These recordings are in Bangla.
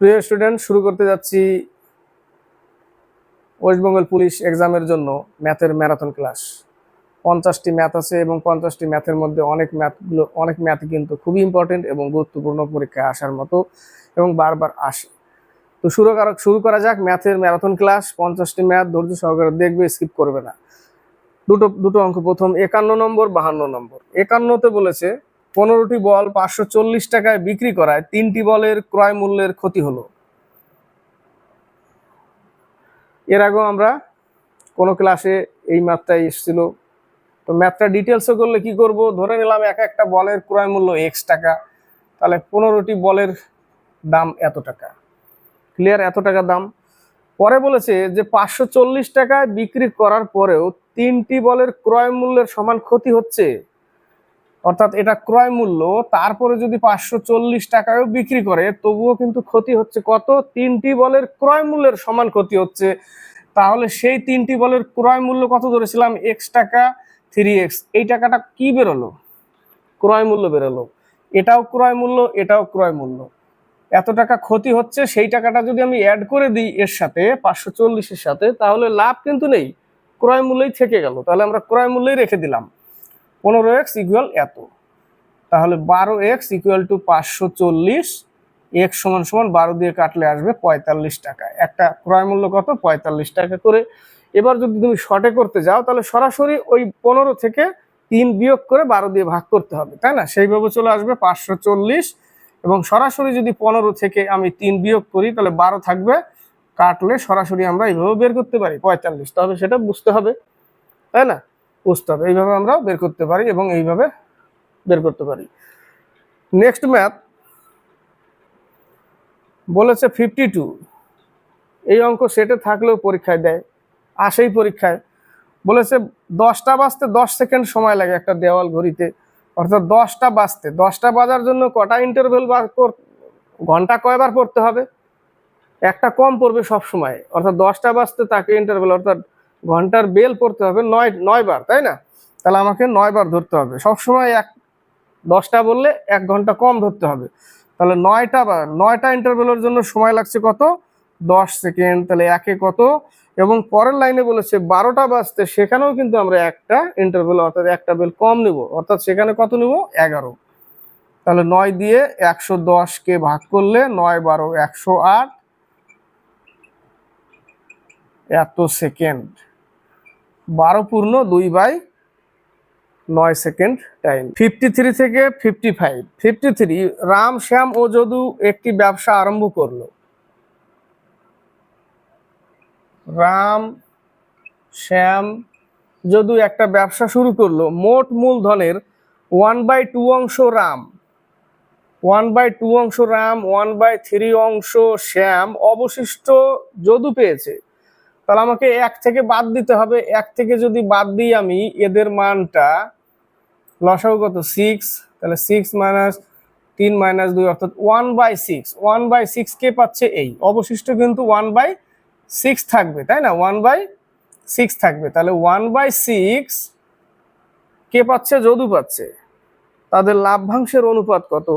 প্রিয় স্টুডেন্ট, শুরু করতে যাচ্ছি ওয়েস্ট বেঙ্গল পুলিশ এক্সামের জন্য ম্যাথের ম্যারাথন ক্লাস। 50টি ম্যাথ আছে এবং 50টি ম্যাথের মধ্যে অনেক ম্যাথ কিন্তু খুবই ইম্পর্টেন্ট এবং গুরুত্বপূর্ণ, পরীক্ষায় আসার মতো এবং বারবার আসে। তো শুরু করা যাক ম্যাথের ম্যারাথন ক্লাস। 50টি ম্যাথ ধৈর্য সহকারে দেখবে, স্কিপ করবে না। দুটো অঙ্ক। প্রথম 51 নম্বর, 52 নম্বর। 51তে বলেছে 15টি বল 540 টাকায় বিক্রি করায় 3টি বলের ক্রয় মূল্যের ক্ষতি হলো। এর আগেও আমরা কোনো ক্লাসে এই ম্যাথটাই এসেছিল। তো ম্যাথটা ডিটেলসে করলে কি করব, ধরে নিলাম একটা বলের ক্রয় মূল্য এক্স টাকা, তাহলে 15টি বলের দাম এত টাকা। ক্লিয়ার? এত টাকা দাম। পরে বলেছে যে 540 টাকায় বিক্রি করার পরেও 3টি বলের ক্রয় মূল্যের সমান ক্ষতি হচ্ছে। অর্থাৎ এটা ক্রয় মূল্য, তারপরে যদি 540 টাকায়ও বিক্রি করে তবুও কিন্তু ক্ষতি হচ্ছে কত? 3টি বলের ক্রয় মূল্যের সমান ক্ষতি হচ্ছে। তাহলে সেই 3টি বলের ক্রয় মূল্য কত ধরেছিলাম? এক্স টাকা, 3x। এই টাকাটা কি বেরোলো? ক্রয় মূল্য বেরোলো। এটাও ক্রয় মূল্য, এটাও ক্রয় মূল্য। এত টাকা ক্ষতি হচ্ছে, সেই টাকাটা যদি আমি অ্যাড করে দিই এর সাথে 540-এর সাথে, তাহলে লাভ কিন্তু নেই, ক্রয় মূল্যই থেকে গেল। তাহলে আমরা ক্রয় মূল্যই রেখে দিলাম। 15x ইকুয়াল এত। তাহলে 12x ইকুয়াল টু 540, x সমান 12 দিয়ে কাটলে আসবে 45 টাকা। একটা ক্রয় মূল্য কত? 45 টাকা করে। এবার যদি তুমি শর্টে করতে যাও তাহলে সরাসরি ওই 15 থেকে 3 বিয়োগ করে 12 দিয়ে ভাগ করতে হবে, তাই না? সেইভাবে চলে আসবে 540, এবং সরাসরি যদি 15 থেকে আমি 3 বিয়োগ করি তাহলে 12 থাকবে, কাটলে সরাসরি আমরা এইভাবে বের করতে পারি 45। তবে সেটা বুঝতে হবে, তাই না? বুঝতে হবে। এইভাবে আমরা বের করতে পারি এবং এইভাবে বের করতে পারি। নেক্সট ম্যাথ বলেছে 52। এই অঙ্ক সেটে থাকলেও পরীক্ষায় দেয়, আসেই পরীক্ষায়। বলেছে 10টা বাজতে 10 সেকেন্ড সময় লাগে একটা দেওয়াল ঘড়িতে। অর্থাৎ 10টা বাজতে, 10টা বাজার জন্য কটা ইন্টারভেল ঘন্টা কয়বার পড়তে হবে? একটা কম পড়বে সব সময়। অর্থাৎ 10টা বাজতে তাকে ইন্টারভেল, অর্থাৎ ঘন্টার বেল পড়তে হবে 9 বার, তাই না? তাহলে আমাকে 9 বার ধরতে হবে সবসময়। 10টা বললে 1 ঘন্টা কম ধরতে হবে। তাহলে 9টা ইন্টারভেলের জন্য সময় লাগছে কত? 10 সেকেন্ড। তাহলে একে কত? এবং পরের লাইনে বলেছে 12টা বাজতে, সেখানেও কিন্তু আমরা একটা ইন্টারভেল অর্থাৎ একটা বেল কম নেব, অর্থাৎ সেখানে কত নেব? 11। তাহলে 9 দিয়ে 110-কে ভাগ করলে 9 12 108 এত সেকেন্ড। 12 পূর্ণ 2/9 সেকেন্ড টাইম। 53 থেকে 55। 53, রাম, শ্যাম ও যদু একটি ব্যবসা আরম্ভ করলো। রাম, শ্যাম, যদু একটা ব্যবসা শুরু করলো। মোট মূলধনের 1/2 অংশ রাম, 1/2 অংশ রাম, 1/3 অংশ শ্যাম, অবশিষ্ট যদু পেয়েছে। তাহলে আমাকে 1 থেকে বাদ দিতে হবে। 1 থেকে যদি বাদ দিই আমি, এদের মানটা লসাগু কত? 6। তাহলে 6 - 3 - 2 অর্থাৎ 1/6। 1/6 কে পাচ্ছে? এই অবশিষ্ট কিন্তু 1/6 থাকবে, তাই না? 1/6 থাকবে। তাহলে 1/6 কে পাচ্ছে? যদু পাচ্ছে। তাদের লাভ্যাংশের অনুপাত কত?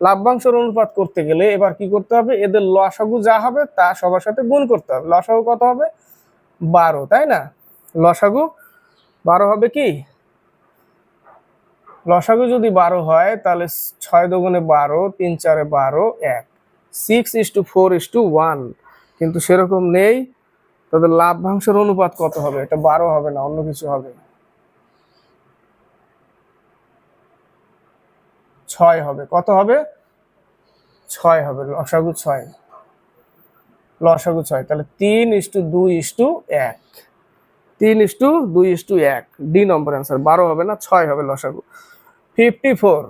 লাভ্যাংশের অনুপাত করতে গেলে এবার কি করতে হবে? এদের লসাগু যা হবে তা সবার সাথে গুণ করতে হবে। লসাগু কত হবে? 12, তাই না? লসাগু 12 হবে কি? লসাগু যদি 12 হয় তাহলে 6 দুগুণে 12, 3 4 12, 1। 6:4:1, কিন্তু সেরকম নেই। তাদের লাভ্যাংশের অনুপাত কত হবে? এটা 12 হবে না, অন্য কিছু হবে। 6 হবে। কত হবে? 6 হবে। লসাগু 6। লসাগু 6। তাহলে 3:2:1। 3:2:1। ডি নম্বর অ্যান্সার। 12 হবে না, 6 হবে লসাগু। 54,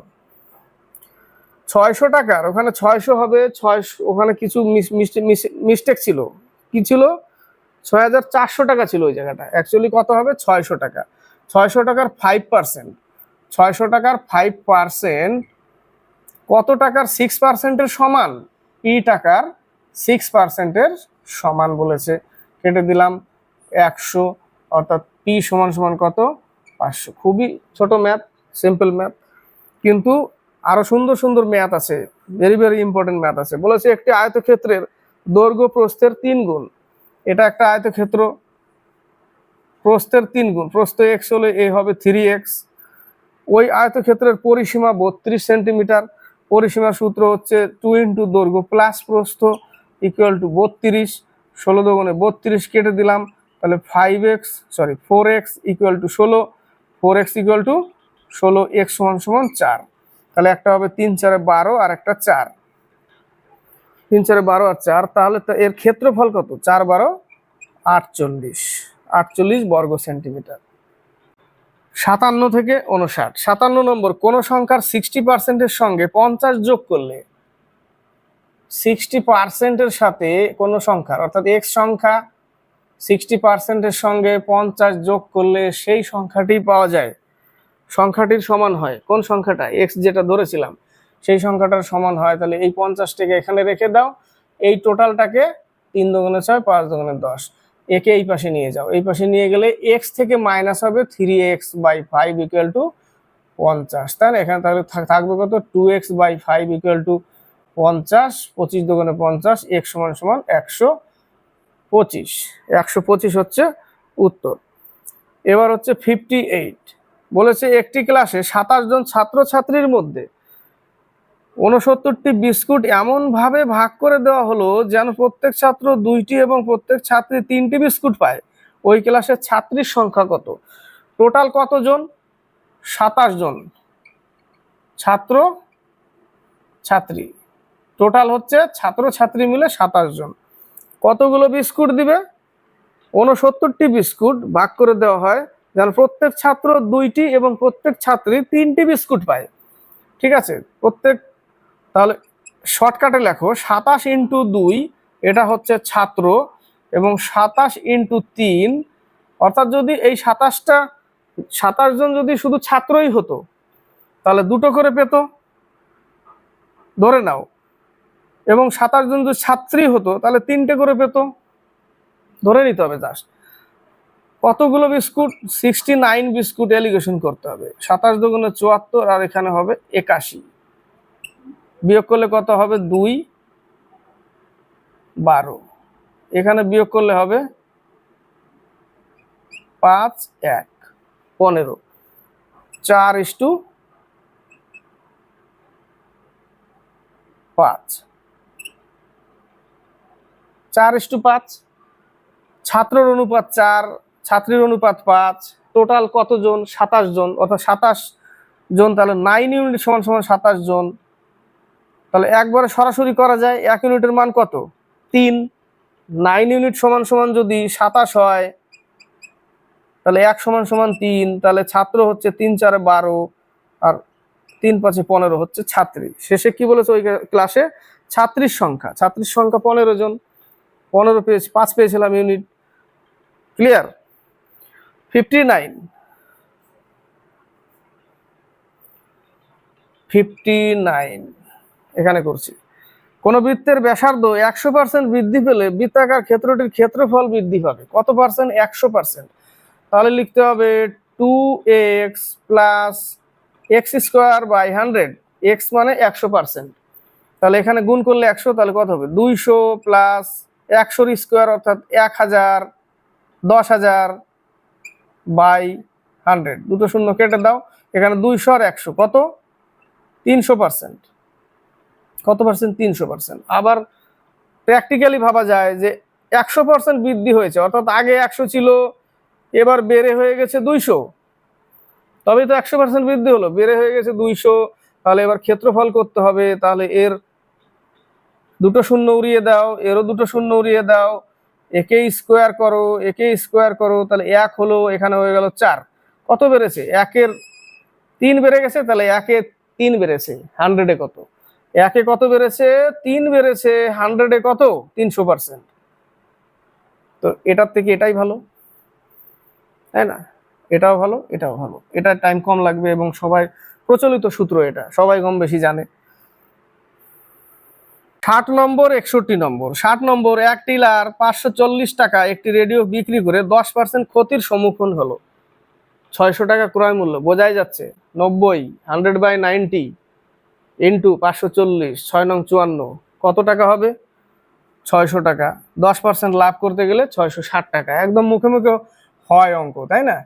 600 টাকার ওখানে 600 হবে। 600 ওখানে কিছু মিস্টেক ছিল। কি ছিল? 6400 টাকা ছিল ওই জায়গাটা। অ্যাকচুয়ালি কত হবে? 600 টাকা। 600 টাকার 5%, 600 টাকার 5% কত টাকার 6%-এর সমান? ই টাকার 6%-এর সমান বলেছে। কেটে দিলাম 100, অর্থাৎ পি সমান সমান কত? 500। খুবই ছোট ম্যাথ, সিম্পল ম্যাথ, কিন্তু আরো সুন্দর সুন্দর ম্যাথ আছে। ভেরি ভেরি ইম্পর্টেন্ট ম্যাথ আছে। বলেছে একটি আয়তক্ষেত্রের দৈর্ঘ্য প্রস্থের 3 গুণ। এটা একটা আয়তক্ষেত্র, প্রস্থের 3 গুণ, প্রস্থ x হলে এ হবে 3x। ওই আয়তক্ষেত্রের পরিসীমা 32 সেন্টিমিটার। পরিসীমার সূত্র হচ্ছে 2 ইন্টু দৈর্ঘ্য প্লাস প্রস্থ ইকুয়াল টু 32। 16 দুগুণে 32 কেটে দিলাম, তাহলে 4x equal to 16, 4x equal to 16, x সমান সমান 4। তাহলে একটা হবে 3 4 12 আর একটা 4, 3 4 12 আর 4। তাহলে এর ক্ষেত্রফল কত? 4 12 48 বর্গ সেন্টিমিটার। 57 থেকে 59। 57 নম্বর, কোন সংখ্যার 60% সঙ্গে 50 যোগ করলে 60% সাথে কোন সংখ্যার, অর্থাৎ x সংখ্যা 60% সঙ্গে 50 যোগ করলে সেই সংখ্যাটি পাওয়া যায়। সংখ্যাটির সমান হয় কোন সংখ্যাটা? x যেটা ধরেছিলাম সেই সংখ্যাটার সমান হয়। তাহলে এই 50টাকে এখানে রেখে দাও, এই টোটালটাকে 3 দুগুণে 6 5 দুগুণে 10, একে এই পাশে নিয়ে যাও। এই পাশে নিয়ে গেলে x থেকে মাইনাস হবে 3x/5 ইকুয়াল টু 50। তাহলে এখানে তাহলে থাকবে কত? 2x/5 ইকুয়াল টু 50, 25 দুগুণে 50, x সমান সমান 125। 125 হচ্ছে উত্তর। এবার হচ্ছে 58। বলেছে একটি ক্লাসে 27 জন ছাত্রছাত্রীর মধ্যে 69টি বিস্কুট এমন ভাবে ভাগ করে দেওয়া হলো যেন প্রত্যেক ছাত্র 2টি এবং প্রত্যেক ছাত্রী 3টি বিস্কুট পায়। ওই ক্লাসের ছাত্রীর সংখ্যা কত? টোটাল কতজন? 27 জন ছাত্র ছাত্রী, টোটাল হচ্ছে ছাত্র ছাত্রী মিলে 27 জন। কতগুলো বিস্কুট দিবে? 69টি বিস্কুট ভাগ করে দেওয়া হয় যেন প্রত্যেক ছাত্র 2টি এবং প্রত্যেক ছাত্রী 3টি বিস্কুট পায়। ঠিক আছে, তাহলে শর্টকাটে লেখো 27 ইন্টু 2, এটা হচ্ছে ছাত্র, এবং 27 ইন্টু 3, অর্থাৎ যদি এই 27 জন যদি শুধু ছাত্রই হতো তাহলে 2টো করে পেত ধরে নাও, এবং 27 জন যদি ছাত্রী হতো তাহলে 3টে করে পেত ধরে নিতে হবে। জাস্ট কতগুলো বিস্কুট? 69 বিস্কুট এলিগেশন করতে হবে। 27 দুগুণে 74 আর এখানে হবে 81, বিয়োগ করলে কত হবে? 2 12, এখানে বিয়োগ করলে হবে 5 1 15, 4:5, 4:5। ছাত্রের অনুপাত 4, ছাত্রীর অনুপাত 5। টোটাল কতজন? 27 জন, অর্থাৎ 27 জন। তাহলে 9 ইউনিট সমান সমান 27 জন। তাহলে একবারে সরাসরি করা যায়। 1 ইউনিটের মান কত? 3। 9 ইউনিট সমান সমান যদি 27 হয় তাহলে 1 সমান সমান 3, তাহলে ছাত্র হচ্ছে 3 4 12 আর 3 5 15 হচ্ছে ছাত্রী। শেষে কি বলেছে? ওই ক্লাসে ছাত্রীর সংখ্যা 15 জন। 15 পেয়েছি, 5 পেয়েছিলাম ইউনিট। ক্লিয়ার? 59 এখানে করছি। কোন বৃত্তের ব্যাসার্ধ 100% বৃদ্ধি পেলে বৃত্তাকার ক্ষেত্রটির ক্ষেত্রফল বৃদ্ধি পাবে কত পার্সেন্ট? 100%। তাহলে লিখতে হবে 2x প্লাস x²/100, x মানে 100%। তাহলে এখানে গুণ করলে 100, তাহলে কত হবে? 200 প্লাস 100² অর্থাৎ 1000, 10,000/100। দুটো শূন্য কেটে দাও, এখানে 200 আর 100 কত? 300%। কত পার্সেন্ট? 300%। আবার প্র্যাকটিক্যালি ভাবা যায় যে 100% বৃদ্ধি হয়েছে, অর্থাৎ আগে 100 ছিল, এবার বেড়ে হয়ে গেছে 200, তবেই তো 100% বৃদ্ধি হলো। বেড়ে হয়ে গেছে 200, তাহলে এবার ক্ষেত্রফল করতে হবে। তাহলে এর দুটো শূন্য উড়িয়ে দাও, এরও দুটো শূন্য উড়িয়ে দাও, একে স্কোয়ার করো, তাহলে 1 হলো, এখানে হয়ে গেল 4। কত বেড়েছে? 1-এর 3 বেড়ে গেছে, তাহলে 1-এ 3 বেড়েছে। 100-এ কত? 1-এ কত বেড়েছে? 3 বেড়েছে। 100-এ কত? 300%। তো এটার থেকে এটাই ভালো, তাই না? এটাও ভালো, এটাও ভালো। এটা টাইম কম লাগবে এবং সবাই প্রচলিত সূত্র, এটা সবাই কম বেশি জানে। 60 নম্বর 61 নম্বর। 60 নম্বর, এক টিলার 540 টাকা একটি রেডিও বিক্রি করে 10% ক্ষতির সম্মুখীন হলো। 600 টাকা ক্রয় মূল্য, বোঝাই যাচ্ছে 90, 100/90 ইন্টু 540, 6×9 = কত টাকা হবে? 600 টাকা। 10% লাভ করতে গেলে 660 টাকা। একদম মুখে মুখে হয় অঙ্ক, তাই না?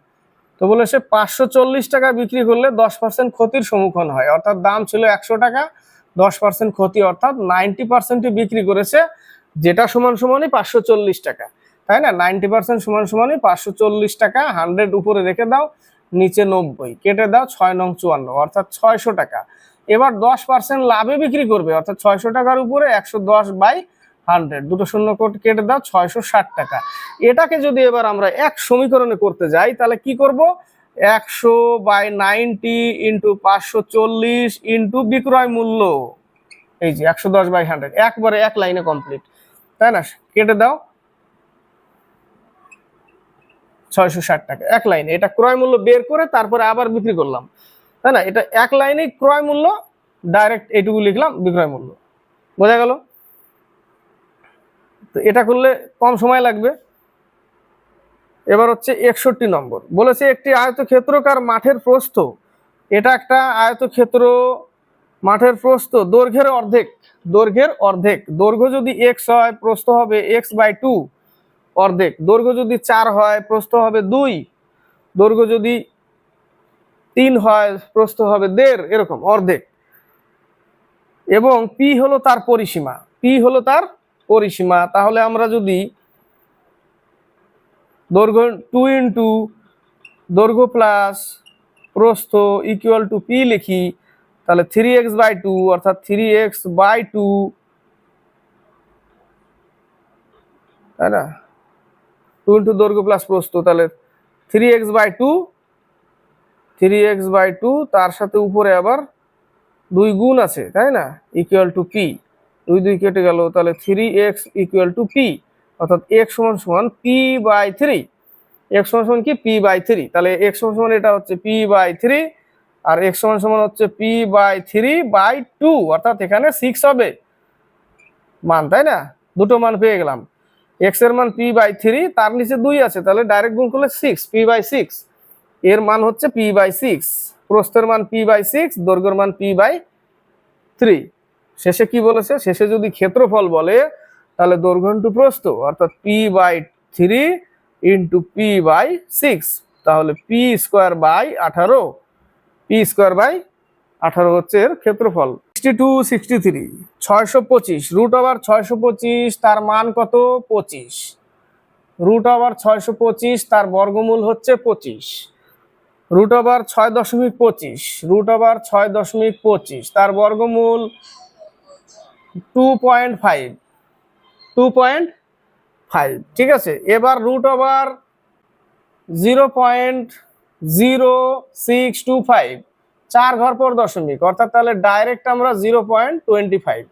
তো বলেছে 540 টাকা বিক্রি করলে 10% ক্ষতির সম্মুখীন হয়, অর্থাৎ দাম ছিল 100 টাকা, 10% ক্ষতি, অর্থাৎ 90% বিক্রি করেছে, যেটা সমান সমানই 540 টাকা, তাই না? 90% সমান সমানই 540 টাকা। 100 উপরে রেখে দাও, নিচে 90, কেটে দাও 6×54, অর্থাৎ 600 টাকা। এবার 10% লাভে বিক্রি করবে, অর্থাৎ 600 টাকার উপরে 110/100, দুটো শূন্য কেটে দাও 660 টাকা। এটাকে যদি এবার আমরা এক সমীকরণে করতে যাই, তাহলে কি করব? 100/90 ইন্টু 540 ইন্টু বিক্রয় মূল্য, এই যে 110/100, একবারে এক লাইনে কমপ্লিট, তাই না? কেটে দাও 660 টাকা, এক লাইনে। এটা ক্রয় মূল্য বের করে তারপরে আবার বিক্রি করলাম, তাই না? এটা এক লাইনে ক্রয় মূল্য, ডাইরেক্ট এইটুকু লিখলাম বিক্রয় মূল্য। বোঝা গেল? তো এটা করলে কম সময় লাগবে। এবার হচ্ছে 61 নম্বর, বলেছে একটি আয়তক্ষেত্রাকার মাঠের প্রস্থ, এটা একটা আয়তক্ষেত্র, মাঠের প্রস্থ দৈর্ঘ্যের অর্ধেক, দৈর্ঘ্য যদি x হয়, প্রস্থ হবে x/2 অর্ধেক, দৈর্ঘ্য যদি 4 হয়, প্রস্থ হবে 2, দৈর্ঘ্য যদি 3 হয়, প্রস্থ হবে 1.5, এরকম অর্ধেক। এবং p হলো তার পরিসীমা, তাহলে আমরা যদি দৈর্ঘ্য 2 ইন্টু দৈর্ঘ্য প্লাস প্রস্থ ইকুয়াল টু p লিখি, তাহলে 3x/2, অর্থাৎ 3x/2, তাই না? 2 ইন্টু দৈর্ঘ্য প্লাস প্রস্থ, তাহলে 3x/2, তার সাথে উপরে আবার 2 গুণ আছে, তাই না? ইকুয়াল টু p, 2 কেটে গেল, তাহলে 3x ইকুয়াল টু p, অর্থাৎ x সমান p/3, x সমান কি? p/3, তাহলে x সমান এটা হচ্ছে p/3, আর x সমান হচ্ছে p/3/2, অর্থাৎ এখানে 6 হবে মান, তাই না? দুটো মান পেয়ে গেলাম। x এর মান p/3, তার নিচে 2 আছে, তাহলে ডাইরেক্ট গুণ করলে 6, p/6, এর মান হচ্ছে p/6, প্রস্থের মান p/6, দৈর্ঘ্যের মান p/3। শেষে কি বলেছে? শেষে যদি ক্ষেত্রফল বলে, তাহলে দৈর্ঘ্য ইন্টু প্রস্থ, অর্থাৎ p/3 ইন্টু p/6, তাহলে p²/18 হচ্ছে এর ক্ষেত্রফল। 63, 625, √625, তার মান কত? 25, √625, তার বর্গমূল হচ্ছে 25, √6.25, তার বর্গমূল 2.5, ঠিক আছে? এবার √0.0625, 4 ঘর পর দশমিক, অর্থাৎ তাহলে ডাইরেক্ট আমরা 0.25,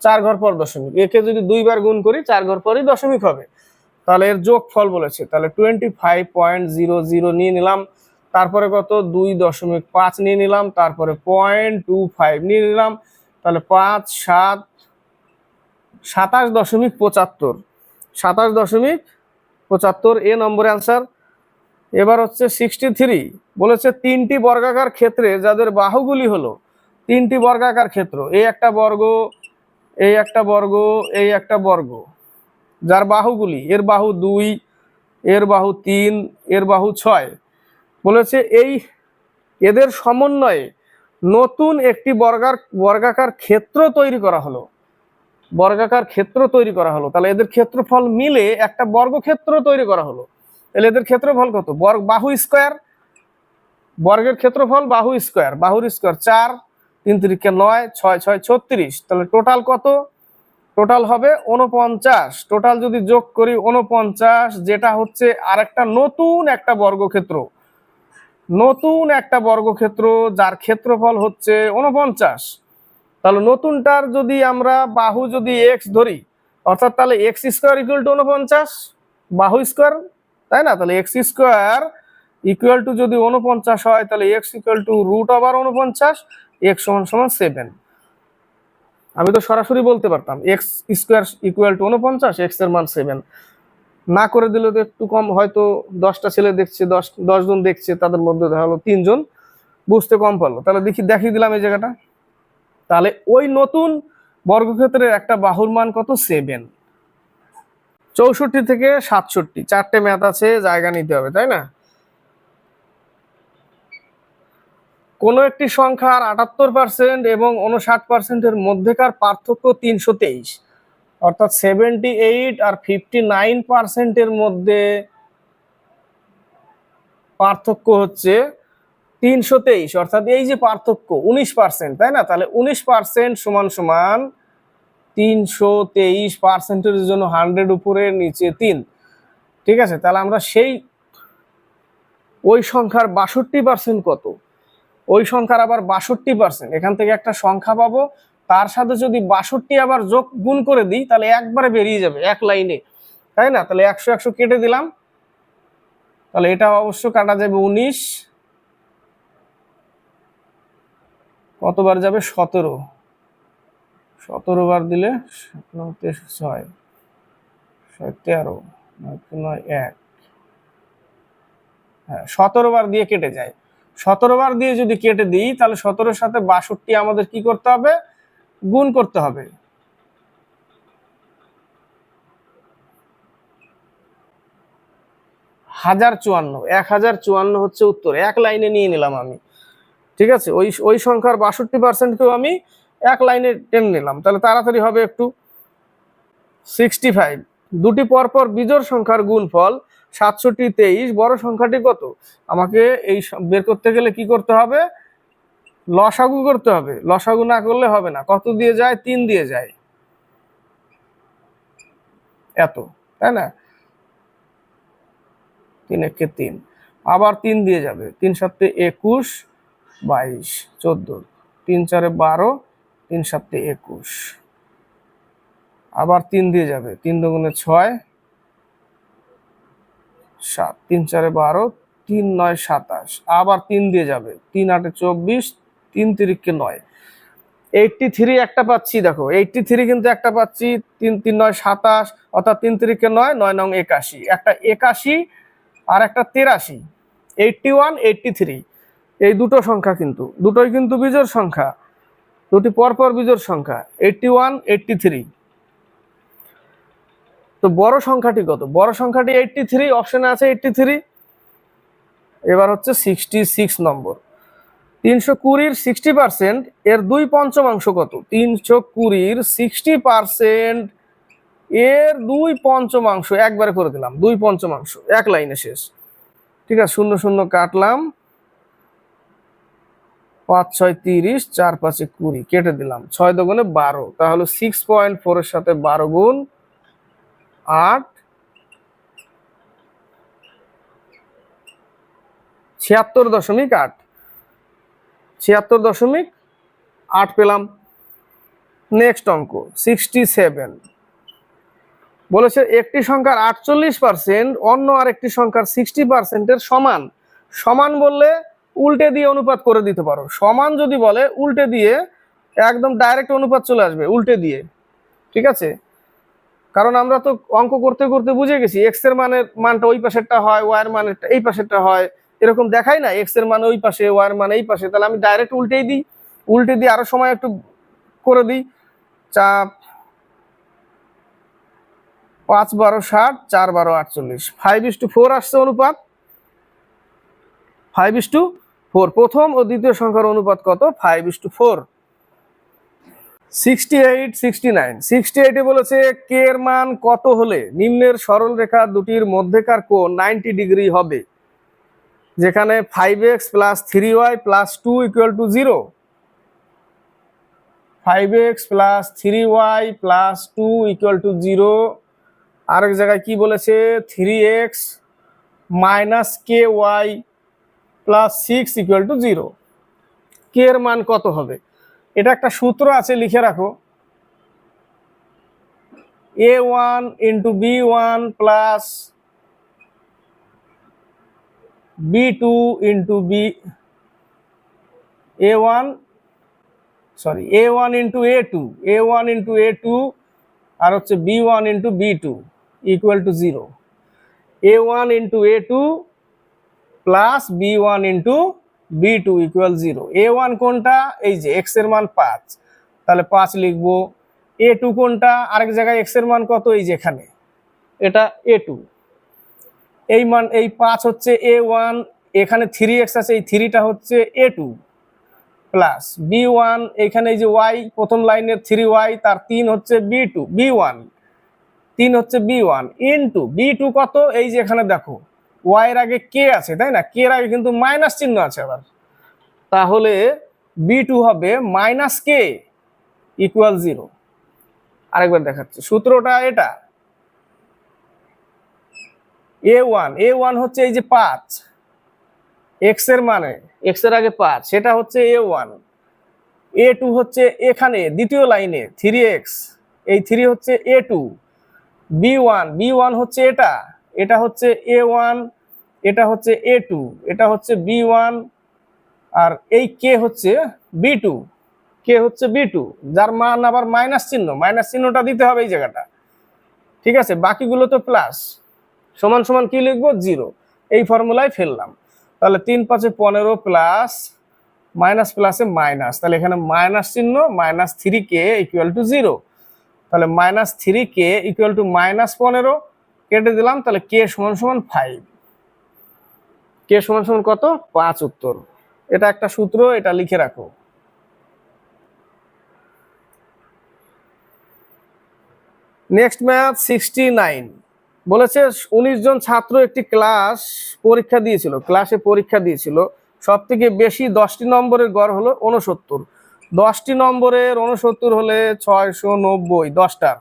4 ঘর পর দশমিক, একে যদি 2 বার গুণ করি 4 ঘর পরই দশমিক হবে, তাহলে এর যোগফল বলেছে, তাহলে 25.00 নিয়ে নিলাম, তারপরে কত? 2.5 নিয়ে নিলাম, তারপরে 0.25 নিয়ে নিলাম, তাহলে 5, 7, 27.75, 27.75 এ নম্বরে অ্যান্সার। এবার হচ্ছে 63, বলেছে 3টি বর্গাকার ক্ষেত্রে যাদের বাহুগুলি হলো, 3টি বর্গাকার ক্ষেত্র, এই একটা বর্গ, এই একটা বর্গ, এই একটা বর্গ, যার বাহুগুলি, এর বাহু 2, এর বাহু 3, এর বাহু 6, বলেছে এদের সমন্বয়ে নতুন একটি বর্গাকার ক্ষেত্র তৈরি করা হলো, তাহলে এদের ক্ষেত্রফল মিলে একটা বর্গক্ষেত্র তৈরি করা হলো, তাহলে এদের ক্ষেত্রফল কত? বাহু স্কয়ার, বর্গের ক্ষেত্রফল বাহু স্কয়ার, বাহুর স্কয়ার 4, 3 × 9, 6, 6, 36, তাহলে টোটাল কত? টোটাল হবে 49, টোটাল যদি যোগ করি 49, যেটা হচ্ছে আরেকটা নতুন একটা বর্গক্ষেত্র, যার ক্ষেত্রফল হচ্ছে 49। তাহলে নতুনটার যদি আমরা বাহু যদি x ধরি, অর্থাৎ তাহলে x² ইকুয়াল টু 49 বাহু স্কয়ার, তাই না? তাহলে x² ইকুয়াল টু যদি 49 হয়, তাহলে x ইকুয়াল টু √49, x সমান 7। আমি তো সরাসরি বলতে পারতাম x² ইকুয়াল টু 49, x এর মান 7, না করে দিলে তো একটু কম, হয়তো 10টা ছেলে দেখছে, 10 জন দেখছে, তাদের মধ্যে দেখা হলো 3 জন বুঝতে কম পারলো, তাহলে দেখিয়ে দিলাম এই জায়গাটা। তাহলে ওই নতুন বর্গক্ষেত্রের একটা বাহুর মান কত? 7। 64 থেকে 67, চারটে ম্যাথ আছে, জায়গা নিতে হবে, তাই না? কোন একটি সংখ্যার 78% এবং 59%-এর মধ্যেকার পার্থক্য 323, অর্থাৎ 78 আর 59%-এর মধ্যে পার্থক্য হচ্ছে 323, অর্থাৎ এই যে পার্থক্য 19%, তাই না? তাহলে 19% সমান সমান 323%-এর জন্য 100 উপরে নিচে 3, ঠিক আছে? তাহলে আমরা ওই সংখ্যার 62% কত? ওই সংখ্যার আবার 62%, এখান থেকে একটা সংখ্যা পাবো, তার সাথে যদি 62 আবার গুণ করে দিই তাহলে একবারে বেরিয়ে যাবে এক লাইনে, তাই না? তাহলে 100 100 কেটে দিলাম, তাহলে এটা অবশ্য কাটা যাবে 19, কতবার যাবে? 17, 17 বার দিলে 6 6 13 9 1, হ্যাঁ 17 বার দিয়ে কেটে যায়। 17 বার দিয়ে যদি কেটে দিই তাহলে 17-এর সাথে 62 আমাদের কি করতে হবে? গুণ করতে হবে। হাজার 1054 হচ্ছে উত্তর, এক লাইনে নিয়ে নিলাম আমি, ঠিক আছে? ওই সংখ্যার 62%কেও আমি এক লাইনে টেনে নিলাম, তাহলে তাড়াতাড়ি হবে একটু। 65, দুটি পরপর বিজোড় সংখ্যার গুণফল 67 23, বড় সংখ্যাটি কত? আমাকে এই বের করতে গেলে কি করতে হবে? লসাগু করতে হবে, লসাগু না করলে হবে না। কত দিয়ে যায়? 3 দিয়ে যায়, এত, তাই না? 3 একে 3, আবার 3 দিয়ে যাবে, 3 7 21 22 14, 3 4 12, 3 7 21, আবার 3 দিয়ে যাবে, 3 দুগুণে 6 7, 3 4 12, 3 9 27, আবার 3 দিয়ে যাবে, 3 8 24, 3 3 9। 83 একটা পাচ্ছি, দেখো 83 কিন্তু একটা পাচ্ছি, 3 3 9 27, অর্থাৎ 3 3 9 9 9 81, একটা 81 আর একটা 83, 81 83, এই দুটো সংখ্যা কিন্তু দুটোই কিন্তু বিজোড় সংখ্যা, দুটি পরপর বিজোড় সংখ্যা, 81 83। তো বড় সংখ্যাটি কত? বড় সংখ্যাটি 83, অপশনে আছে 83। এবার হচ্ছে 66 নম্বর। 320-র 60% এর 2/5 কত? 320-র 60% এর 2/5 একবারে করে দিলাম, 2/5 এক লাইনে শেষ, ঠিক আছে? 0 0 কাটলাম, 5 6 30, 4 5 20 কেটে দিলাম, 6 দুগুণে 12, তাহলে 6.4 এর সাথে 12 গুণ 8, 76.8, 76.8 পেলাম। নেক্সট অঙ্ক 67, বলেছে একটি সংখ্যার 48% অন্য আরেকটি সংখ্যার 60%-এর সমান। সমান বললে উল্টে দিয়ে অনুপাত করে দিতে পারো, সমান যদি বলে উল্টে দিয়ে একদম ডাইরেক্ট অনুপাত চলে আসবে উল্টে দিয়ে, ঠিক আছে? কারণ আমরা তো অঙ্ক করতে করতে বুঝে গেছি এক্স এর মানটা ওই পাশেরটা হয়, ওয়াই এর মানটা এই পাশেরটা হয়, এরকম দেখাই না, এক্স এর মান ওই পাশে, ওয়াই এর মান এই পাশে, তাহলে আমি ডাইরেক্ট উল্টেই দিই, উল্টে দিয়ে আরো সময় একটু করে দিই। 5 12 60, 4 12 48, 5:4 আসছে অনুপাত, 5:4। প্রথম ও দ্বিতীয় সংখ্যার অনুপাত কত? 5:4। 68 69, 68-এ বলেছে কে এর মান কত হলে নিম্নের সরল রেখা দুটির মধ্যেকার কোণ 90 ডিগ্রি হবে? যেখানে 5x + 3y + 2 = 0, 5x + 3y + 2 = 0। আরেক জায়গায় কি বলেছে? 3x - ky + 6 = 0। কে এর মান কত হবে? এটা একটা সূত্র আছে, লিখে রাখো, a1 × b1 + b2 × b, a1 × a2 আর হচ্ছে b1 × b2 = 0, a1 × a2 + b1 × b2 = 0। a1 কোনটা? এই যে x এর মান 5, তাহলে 5 লিখবো। A2 কোনটা, আরেক জায়গায় x এর মান কত, এই যেখানে এটা A2, এই মান এই 5 হচ্ছে A1, এখানে 3x আছে, এই 3টা হচ্ছে A2 প্লাস B1, এখানে এই যে y প্রথম লাইনের 3y, তার 3 হচ্ছে B2 B1, 3 হচ্ছে B1 ইনটু B2 কত, এই যে এখানে দেখো y এর আগে k আছে তাই না, k এর আগে কিন্তু মাইনাস চিহ্ন আছে আবার, তাহলে B2 হবে মাইনাস k ইকুয়াল 0। আরেকবার দেখাচ্ছি সূত্রটা, এটা A1 হচ্ছে এই যে 5, x এর মানে x এর আগে 5, সেটা হচ্ছে A1, A2 হচ্ছে এখানে দ্বিতীয় লাইনে 3x, এই 3 হচ্ছে A2, B1 হচ্ছে এটা হচ্ছে A1, এটা হচ্ছে A2, এটা হচ্ছে B1, আর এই k হচ্ছে B2, যার মান আবার মাইনাস চিহ্নটা দিতে হবে এই জায়গাটা, ঠিক আছে। বাকিগুলো তো প্লাস, সমান সমান কি লিখবো, 0, এই ফর্মুলায় ফেললাম। তাহলে 3 5 15 প্লাস মাইনাস প্লাসে মাইনাস, তাহলে এখানে মাইনাস চিহ্ন, মাইনাস 3k ইকুয়াল টু 0, তাহলে minus 3k equal to minus 15 কেটে দিলাম, তাহলে k সমান সমান 5, k সমান সমান কত, 5 উত্তর। এটা একটা সূত্র, এটা লিখে রাখো। নেক্সট ম্যাথ 69 বলেছে 19 জন ছাত্র একটি ক্লাসে পরীক্ষা দিয়েছিল, সব থেকে বেশি 10টি নম্বরের গড় হলো 69, 10টি নম্বরের 69 হলে 690 10টার,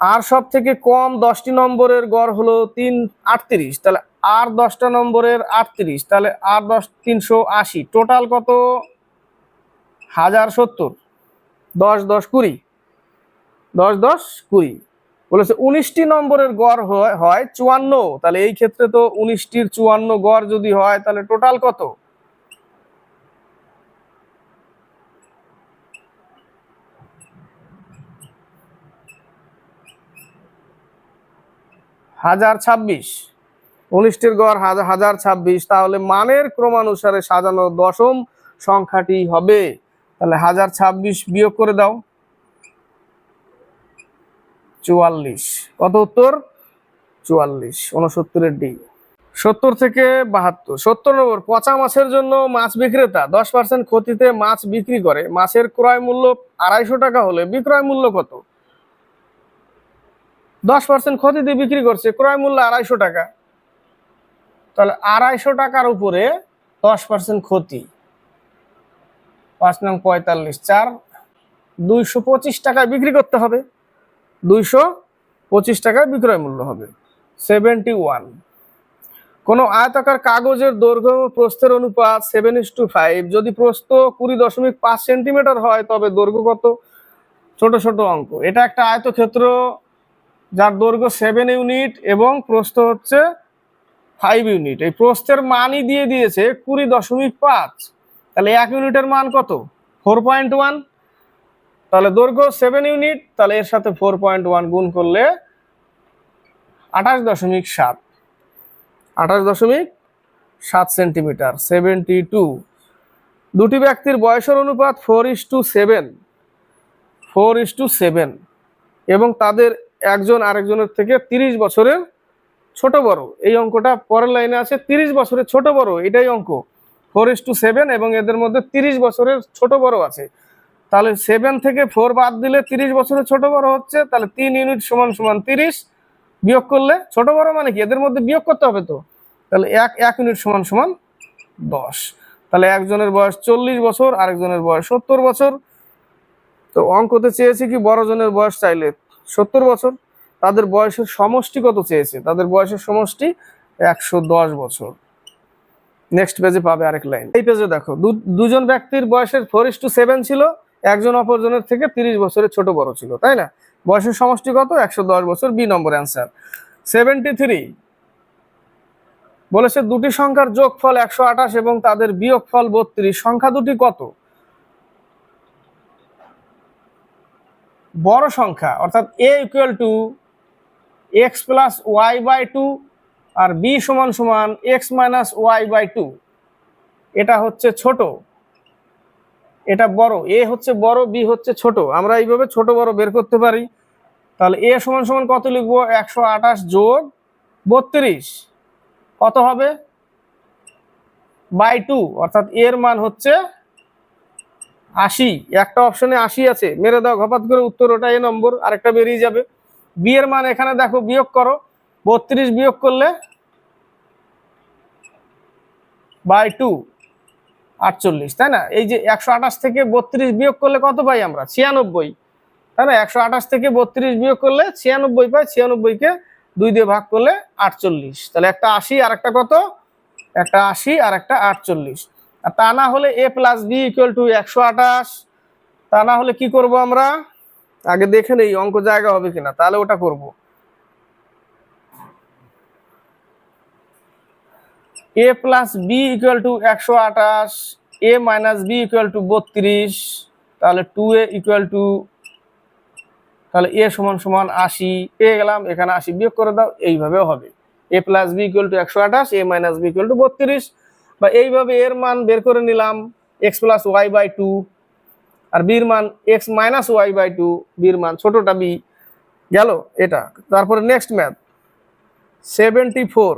আর সব থেকে কম 10টি নম্বরের গড় হলো 338, তাহলে আর 10টা নম্বরের 38, তাহলে আর 10 380, টোটাল কত 1070, 10 10 20, 10 10 20 বলেছে 19টি নম্বরের গড় হয় 54, তাহলে এই ক্ষেত্রে তো 19টির 54 গড় যদি হয় তাহলে টোটাল কত, 1026, 19টির গড় 1026, তাহলে মানের ক্রমানুসারে সাজানো দশম সংখ্যাটি হবে, তাহলে 1026 বিয়োগ করে দাও, 44, কত উত্তর 44, 69 ডি। 70 থেকে 72, 70 নম্বর, পচা মাছের জন্য মাছ বিক্রেতা 10% ক্ষতিতে মাছ বিক্রি করে, মাছের ক্রয় মূল্য 250 টাকা হলে বিক্রয় মূল্য কত, 10% ক্ষতিতে বিক্রি করছে, ক্রয় মূল্য 250 টাকা, তাহলে 250 টাকার উপরে 10% ক্ষতি, 5 নং 45, 4 225 টাকায় বিক্রি করতে হবে, 225 টাকায় বিক্রয় মূল্য হবে। 71, কোন আয়তাকার কাগজের দৈর্ঘ্য প্রস্থের অনুপাত 7:5, যদি প্রস্থ 20.5 সেন্টিমিটার হয় তবে দৈর্ঘ্য কত, ছোট ছোট অঙ্ক, এটা একটা আয়তক্ষেত্র যার দৈর্ঘ্য 7 ইউনিট এবং প্রস্থ হচ্ছে 5 ইউনিট, এই প্রস্থের মানই দিয়ে দিয়েছে 20.5, তাহলে 1 ইউনিটের মান কত, 4.1, তাহলে দৈর্ঘ্য 7 ইউনিট, তাহলে এর সাথে 4.1 গুণ করলে 28.7, 28.7 সেন্টিমিটার। 72, দুটি ব্যক্তির বয়সের অনুপাত 4:7 এবং তাদের একজন আরেকজনের থেকে 30 বছরের ছোট বড়, এই অঙ্কটা পরের লাইনে আছে, 30 বছরের ছোট বড়, এটাই অঙ্ক, 4:7 এবং এদের মধ্যে 30 বছরের ছোট বড় আছে, তাহলে 7 থেকে 4 বাদ দিলে 30 বছরের ছোট বড় হচ্ছে, তাহলে 3 ইউনিট সমান সমান 30, বিয়োগ করলে ছোট বড় মানে কি, এদের মধ্যে বিয়োগ করতে হবে তো, তাহলে 1 ইউনিট সমান সমান 10, তাহলে একজনের বয়স 40 বছর, আরেকজনের বয়স 70 বছর, তো অঙ্কতে চেয়েছে কি বড় জনের বয়স চাইলে 70 বছর, তাদের বয়সের সমষ্টি কত চেয়েছে, তাদের বয়সের সমষ্টি 110 বছর। নেক্সট পেজে পাবে আরেক লাইন, এই পেজে দেখো দুজন ব্যক্তির বয়সের 4:7 ছিল, একজন অপরজনের থেকে 30 বছরের ছোট বড় ছিল, তাই না, বয়সের সমষ্টি কত, 110 বছর, বি নম্বর অ্যান্সার। 73 বলেছে দুটি সংখ্যার যোগফল 128 এবং তাদের বিয়োগফল 32, সংখ্যা দুটি কত, বড় সংখ্যা অর্থাৎ a equal to x plus y by 2 আর b সমান সমান x মাইনাস ওয়াই বাই 2, এটা হচ্ছে ছোট, এটা বড়, এ হচ্ছে বড়, বি হচ্ছে ছোট, আমরা এইভাবে ছোট বড় বের করতে পারি। তাহলে এ সমান সমান কত লিখবো, 128 যোগ 32 কত হবে, বাই 2, অর্থাৎ এর মান হচ্ছে 80। একটা অপশনে 80 আছে, মেরে দাও ঘপাত করে উত্তর, ওটা এ নম্বর, আরেকটা বেরিয়ে যাবে। বি এর মান এখানে দেখো, বিয়োগ করো, 32 বিয়োগ করলে বাই 2 48, তাই না? এই যে 128 থেকে 32 বিয়োগ করলে কত পাই আমরা, 96, তাই না? 128 থেকে 32 বিয়োগ করলে 96 পাই, 96 কে 2 দিয়ে ভাগ করলে 48। তাহলে একটা 80 আর একটা কত, একটা 80 আর একটা 48। আর তা না হলে a plus b equal to 128, তা না হলে কি করব আমরা, আগে দেখে নেই অঙ্ক জায়গা হবে কিনা, তাহলে ওটা করব। a plus b equal to 128, a minus b equal to 32, তাহলে 2a ইকুয়াল টু, তাহলে a সমান সমান 80 পেয়ে গেলাম, এখানে 80 বিয়োগ করে দাও, এইভাবেও হবে। a plus b equal to 128, a minus b equal to 32, বা এইভাবে এর মান বের করে নিলাম x প্লাস ওয়াই বাই 2, আর বির মান x মাইনাস ওয়াই বাই 2, বির মান ছোটটা বি গেল এটা। তারপরে নেক্সট ম্যাথ 74,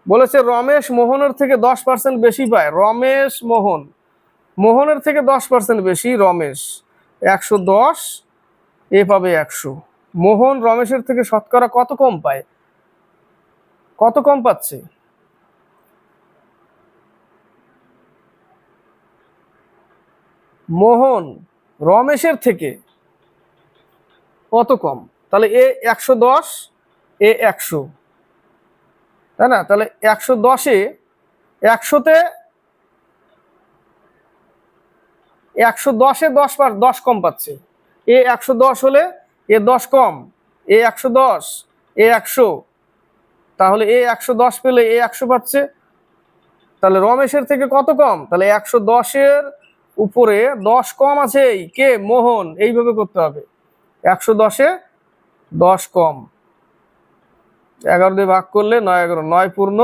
বলেছে রমেশ মোহনের থেকে 10% বেশি পায়। রমেশ মোহনের থেকে 10% বেশি, রমেশ 110, এ পাবে 100। মোহন রমেশের থেকে শতকরা কত কম পায়, কত কম পাচ্ছে, মোহন রমেশের থেকে কত কম, তাহলে এ 110, এ 100, তাই না? তাহলে 110-এ 100-তে 110-এ 10 কম পাচ্ছে, এ 110 হলে এ 10 কম, এ 110, এ 100, তাহলে এ 110 পেলে এ 100 পাচ্ছে। তাহলে রমেশের থেকে কত কম, তাহলে 110-এর উপরে 10 কম আছে, কে, মোহন, এইভাবে করতে হবে। 110-এ 10 কম, 11 দিয়ে ভাগ করলে 9 11, 9 পূর্ণ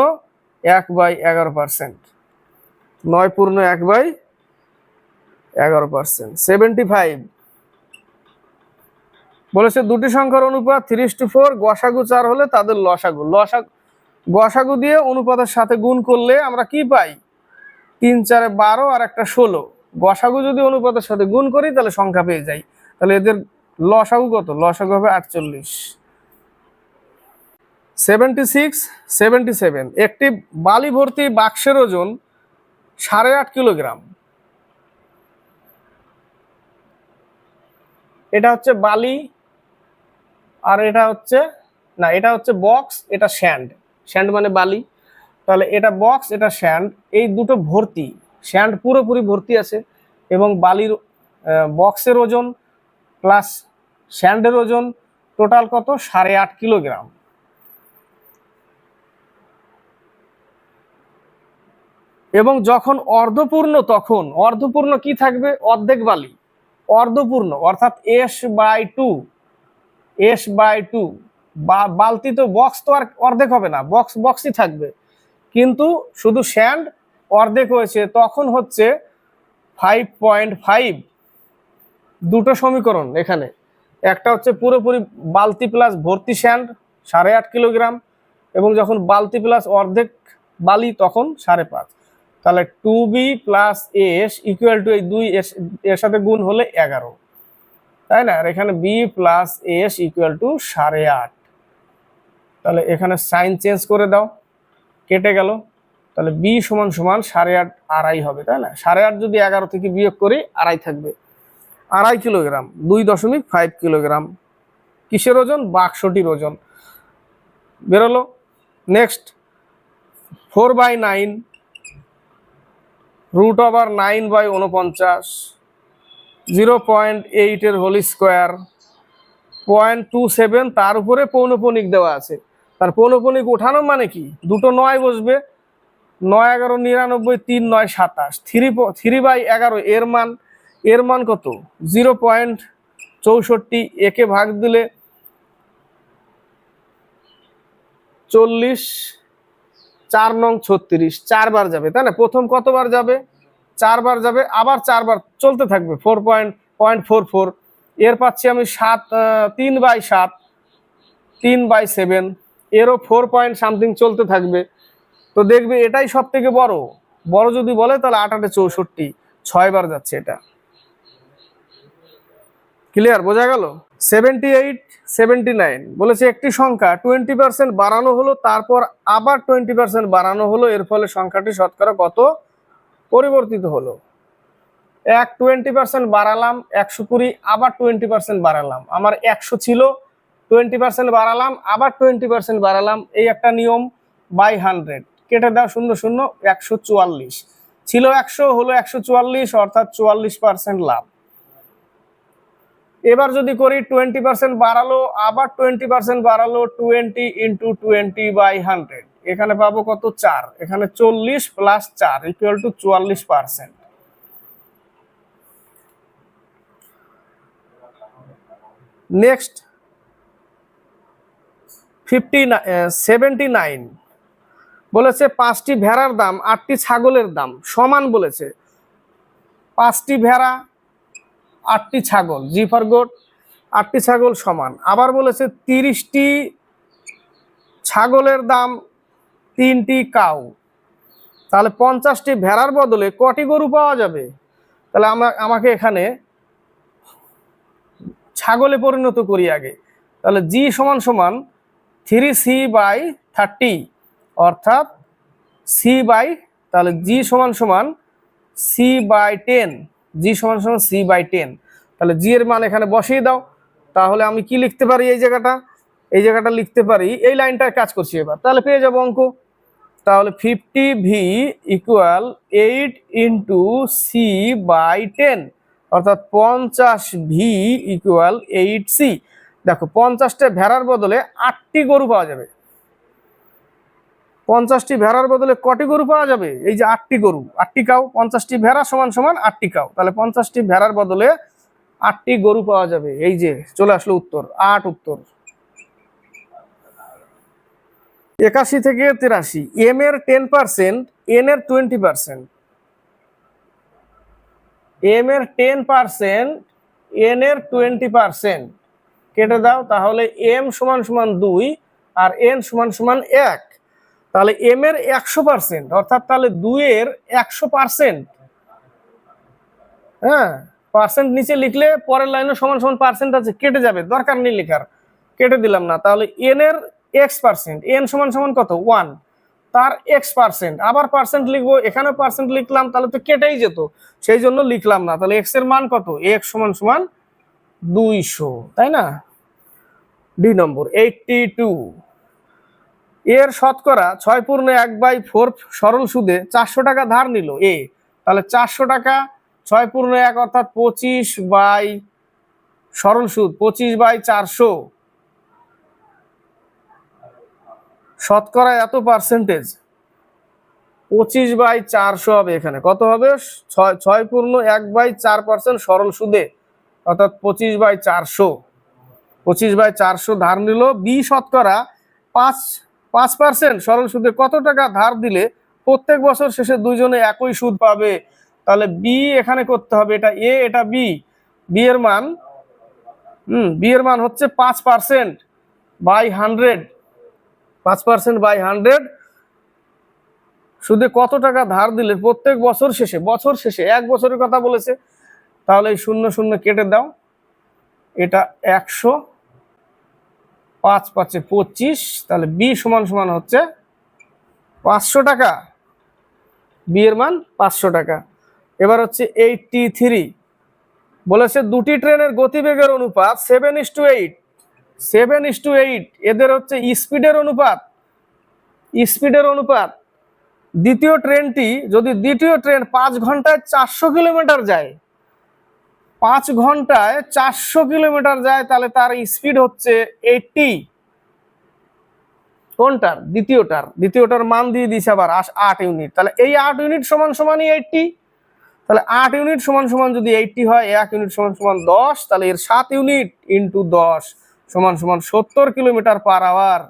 1/11%, 9 পূর্ণ 1/11%। 75, বলেছে দুটি সংখ্যার অনুপাত 3:4, গসাগু 4 হলে তাদের গসাগু দিয়ে অনুপাতের সাথে গুণ করলে আমরা কি পাই, 3 4 12 আর একটা 16, গসাগু যদি অনুপাতের সাথে গুণ করি তাহলে সংখ্যা পেয়ে যাই। তাহলে এদের লসাগু কত, লসাগু হবে 48। 76, 77, একটি বালি ভর্তি বাক্সের ওজন 8.5 কিলোগ্রাম। এটা হচ্ছে বালি, আর এটা হচ্ছে, না এটা হচ্ছে বক্স, এটা স্যান্ড, স্যান্ড মানে বালি। তাহলে এটা বক্স, এটা স্যান্ড, এই দুটো ভর্তি, স্যান্ড পুরোপুরি ভর্তি আছে, এবং বালির বক্সের ওজন প্লাস স্যান্ডের ওজন টোটাল কত, 8.5 কিলোগ্রাম। এবং যখন অর্ধপূর্ণ, তখন অর্ধপূর্ণ কি থাকবে, অর্ধেক বালি, অর্ধপূর্ণ অর্থাৎ s/2, s/2, বালতি তো, বক্স তো আর অর্ধেক হবে না, বক্সই থাকবে, কিন্তু শুধু স্যান্ড অর্ধেক হয়েছে, তখন হচ্ছে 5.5। দুটো সমীকরণ এখানে, একটা হচ্ছে পুরোপুরি বালতি প্লাস ভর্তি স্যান্ড 8.5 কিলোগ্রাম, এবং যখন বালতি প্লাস অর্ধেক বালি তখন 5.5। তাহলে 2b plus s equal to, এই 2 এর সাথে গুণ হলে 11, তাই না? আর এখানে b plus s equal to 8.5। তাহলে এখানে সাইন চেঞ্জ করে দাও, কেটে গেল, তাহলে b সমান সমান 8.5, আড়াই হবে, তাই না? 8.5 যদি 11 থেকে বিয়োগ করি, আড়াই থাকবে, 2.5 কিলোগ্রাম, 2.5 কিলোগ্রাম। কিসের ওজন, বাক্সটির ওজন বেরোলো। নেক্সট 4/9, √9/49, 0.8 এর হোল স্কোয়ার, 0.27, তার উপরে পৌনঃপুনিক দেওয়া আছে। তার পৌনঃপুনিক ওঠানো মানে কি, দুটো 9 বসবে, 9 11 99, 3 9 27, 3/11, এর মান কত, 0.64, একে ভাগ দিলে 40, 4 নং 36, 4 বার যাবে, তাই না? প্রথম কতবার যাবে, 4 বার যাবে, আবার 4 বার চলতে থাকবে 4.44। এর পাচ্ছি আমি 3/7, 3/7, এরও 4 পয়েন্ট সামথিং চলতে থাকবে। তো দেখবে এটাই সব থেকে বড়। বড় যদি বলে তাহলে 8 8 64, 6 বার যাচ্ছে এটা। ক্লিয়ার, বোঝা গেল? 78, 79 বলেছে একটি সংখ্যা 20% বাড়ানো হলো, তারপর আবার 20% বাড়ানো হলো, এর ফলে সংখ্যাটি শতকরা কত পরিবর্তিত হলো। 20% বাড়ালাম, 120, আবার 20% বাড়ালাম। আমার 100 ছিল, 20% বাড়ালাম, আবার 20% বাড়ালাম, এই একটা নিয়ম। বাই 100 কেটে দাও 0 0, 144 ছিল, 100 হলো 144, অর্থাৎ 44% লাভ। এবার যদি করি 20% বাড়ালো, আবার 20% বাড়ালো, 20 × 20/100, এখানে পাবো কত 4, এখানে 40 + 4 = 44%। নেক্সট 79 বলেছে 5টি ভেড়ার দাম 8টি ছাগলের দাম সমান বলেছে। 5টি ভেড়া, 8টি ছাগল, জি ফর গোট, 8টি ছাগল সমান। আবার বলেছে 30টি ছাগলের দাম 3টি কাউ। তাহলে 50টি ভেড়ার বদলে কটি গরু পাওয়া যাবে? তাহলে আমাকে এখানে ছাগলে পরিণত করি আগে। তাহলে জি সমান সমান 3c/30, অর্থাৎ তাহলে জি সমান সমান c/10, জি সমান সমান c/10। তাহলে জি এর মান এখানে বসিয়ে দাও। তাহলে আমি কি লিখতে পারি? এই জায়গাটা লিখতে পারি, এই লাইনটায় কাজ করছি এবার, তাহলে পেয়ে যাবো অঙ্ক। তাহলে 50v = 8 × c/10, অর্থাৎ 50v = 8c। দেখো 50টা ভেড়ার বদলে 8টি গরু পাওয়া যাবে। 50টি ভেড়ার বদলে কটি গরু পাওয়া যাবে? এই যে 8টি গরু, 8টি কাউ। 50টি ভেড়া সমান সমান 8টি কাউ, তাহলে 50টি ভেড়ার বদলে 8টি গরু পাওয়া যাবে। এই যে চলে আসলো উত্তর, 8 উত্তর। 81 থেকে 83, এম এর 10%, এন এর 20%। এম এর 10%, এন এর 20%, কেটে দাও। তাহলে এম সমান সমান 2 আর এন সমান সমান 1। তাহলে এম এর 100%, অর্থাৎ তাহলে 2 এর 100%। হ্যাঁ, পার্সেন্ট নিচে লিখলে পরের লাইনে সমান সমান পার্সেন্ট আছে, কেটে যাবে, দরকার নেই লেখার, কেটে দিলাম না। তাহলে এন এর x%, এন সমান সমান কত 1, তার x%, আবার পার্সেন্ট লিখবো, এখানে পার্সেন্ট লিখলাম, তাহলে তো কেটেই যেত, সেই জন্য লিখলাম না। তাহলে এক্স এর মান কত? x সমান সমান 200, তাই না? ডি নম্বর 82, এর শতকরা 6/1/4 সরল সুদে 400 টাকা ধার নিল এ। তাহলে 400 টাকা 6/1, অর্থাৎ 25 বাই সরল সুদ 25/400, শতকরা এত পার্সেন্টেজ 25/400 হবে। এখানে কত হবে? 6/1/4% সরল সুদে, অর্থাৎ 25/400। 25/400 ধার নিল বি, শতকরা 5% সরল সুদে কত টাকা ধার দিলে প্রত্যেক বছর শেষে দুইজনে একই সুদ পাবে? তাহলে বি এখানে করতে হবে, এটা এ এটা বি। বি এর মান হচ্ছে 5%/100, 5%/100 সুদে কত টাকা ধার দিলে প্রত্যেক বছর শেষে 1 বছরের কথা বলেছে। তাহলে এই 0 0 কেটে দাও, এটা 100, 5 5 25, তাহলে বি সমান সমান হচ্ছে 500 টাকা। বি এর মান 500 টাকা। এবার হচ্ছে 83, বলেছে দুটি ট্রেনের গতিবেগের অনুপাত 7:8, 7:8, এদের হচ্ছে স্পিডের অনুপাত। দ্বিতীয় ট্রেনটি যদি দ্বিতীয় ট্রেন 5 ঘন্টায় 400 কিলোমিটার যায়, 5 ঘন্টায় 400 কিলোমিটার যায়, তাহলে তার স্পিড হচ্ছে 80। কোনটার? দ্বিতীয়টার মান দিয়ে দিছে আবার 8 ইউনিট। তাহলে এই 8 ইউনিট সমান সমানই 80। তাহলে 8 ইউনিট সমান সমান যদি 80 হয়, 1 ইউনিট সমান সমান 10, তাহলে এর 7 ইউনিট ইন্টু 10 সমান সমান 70 কিলোমিটার/আওয়ার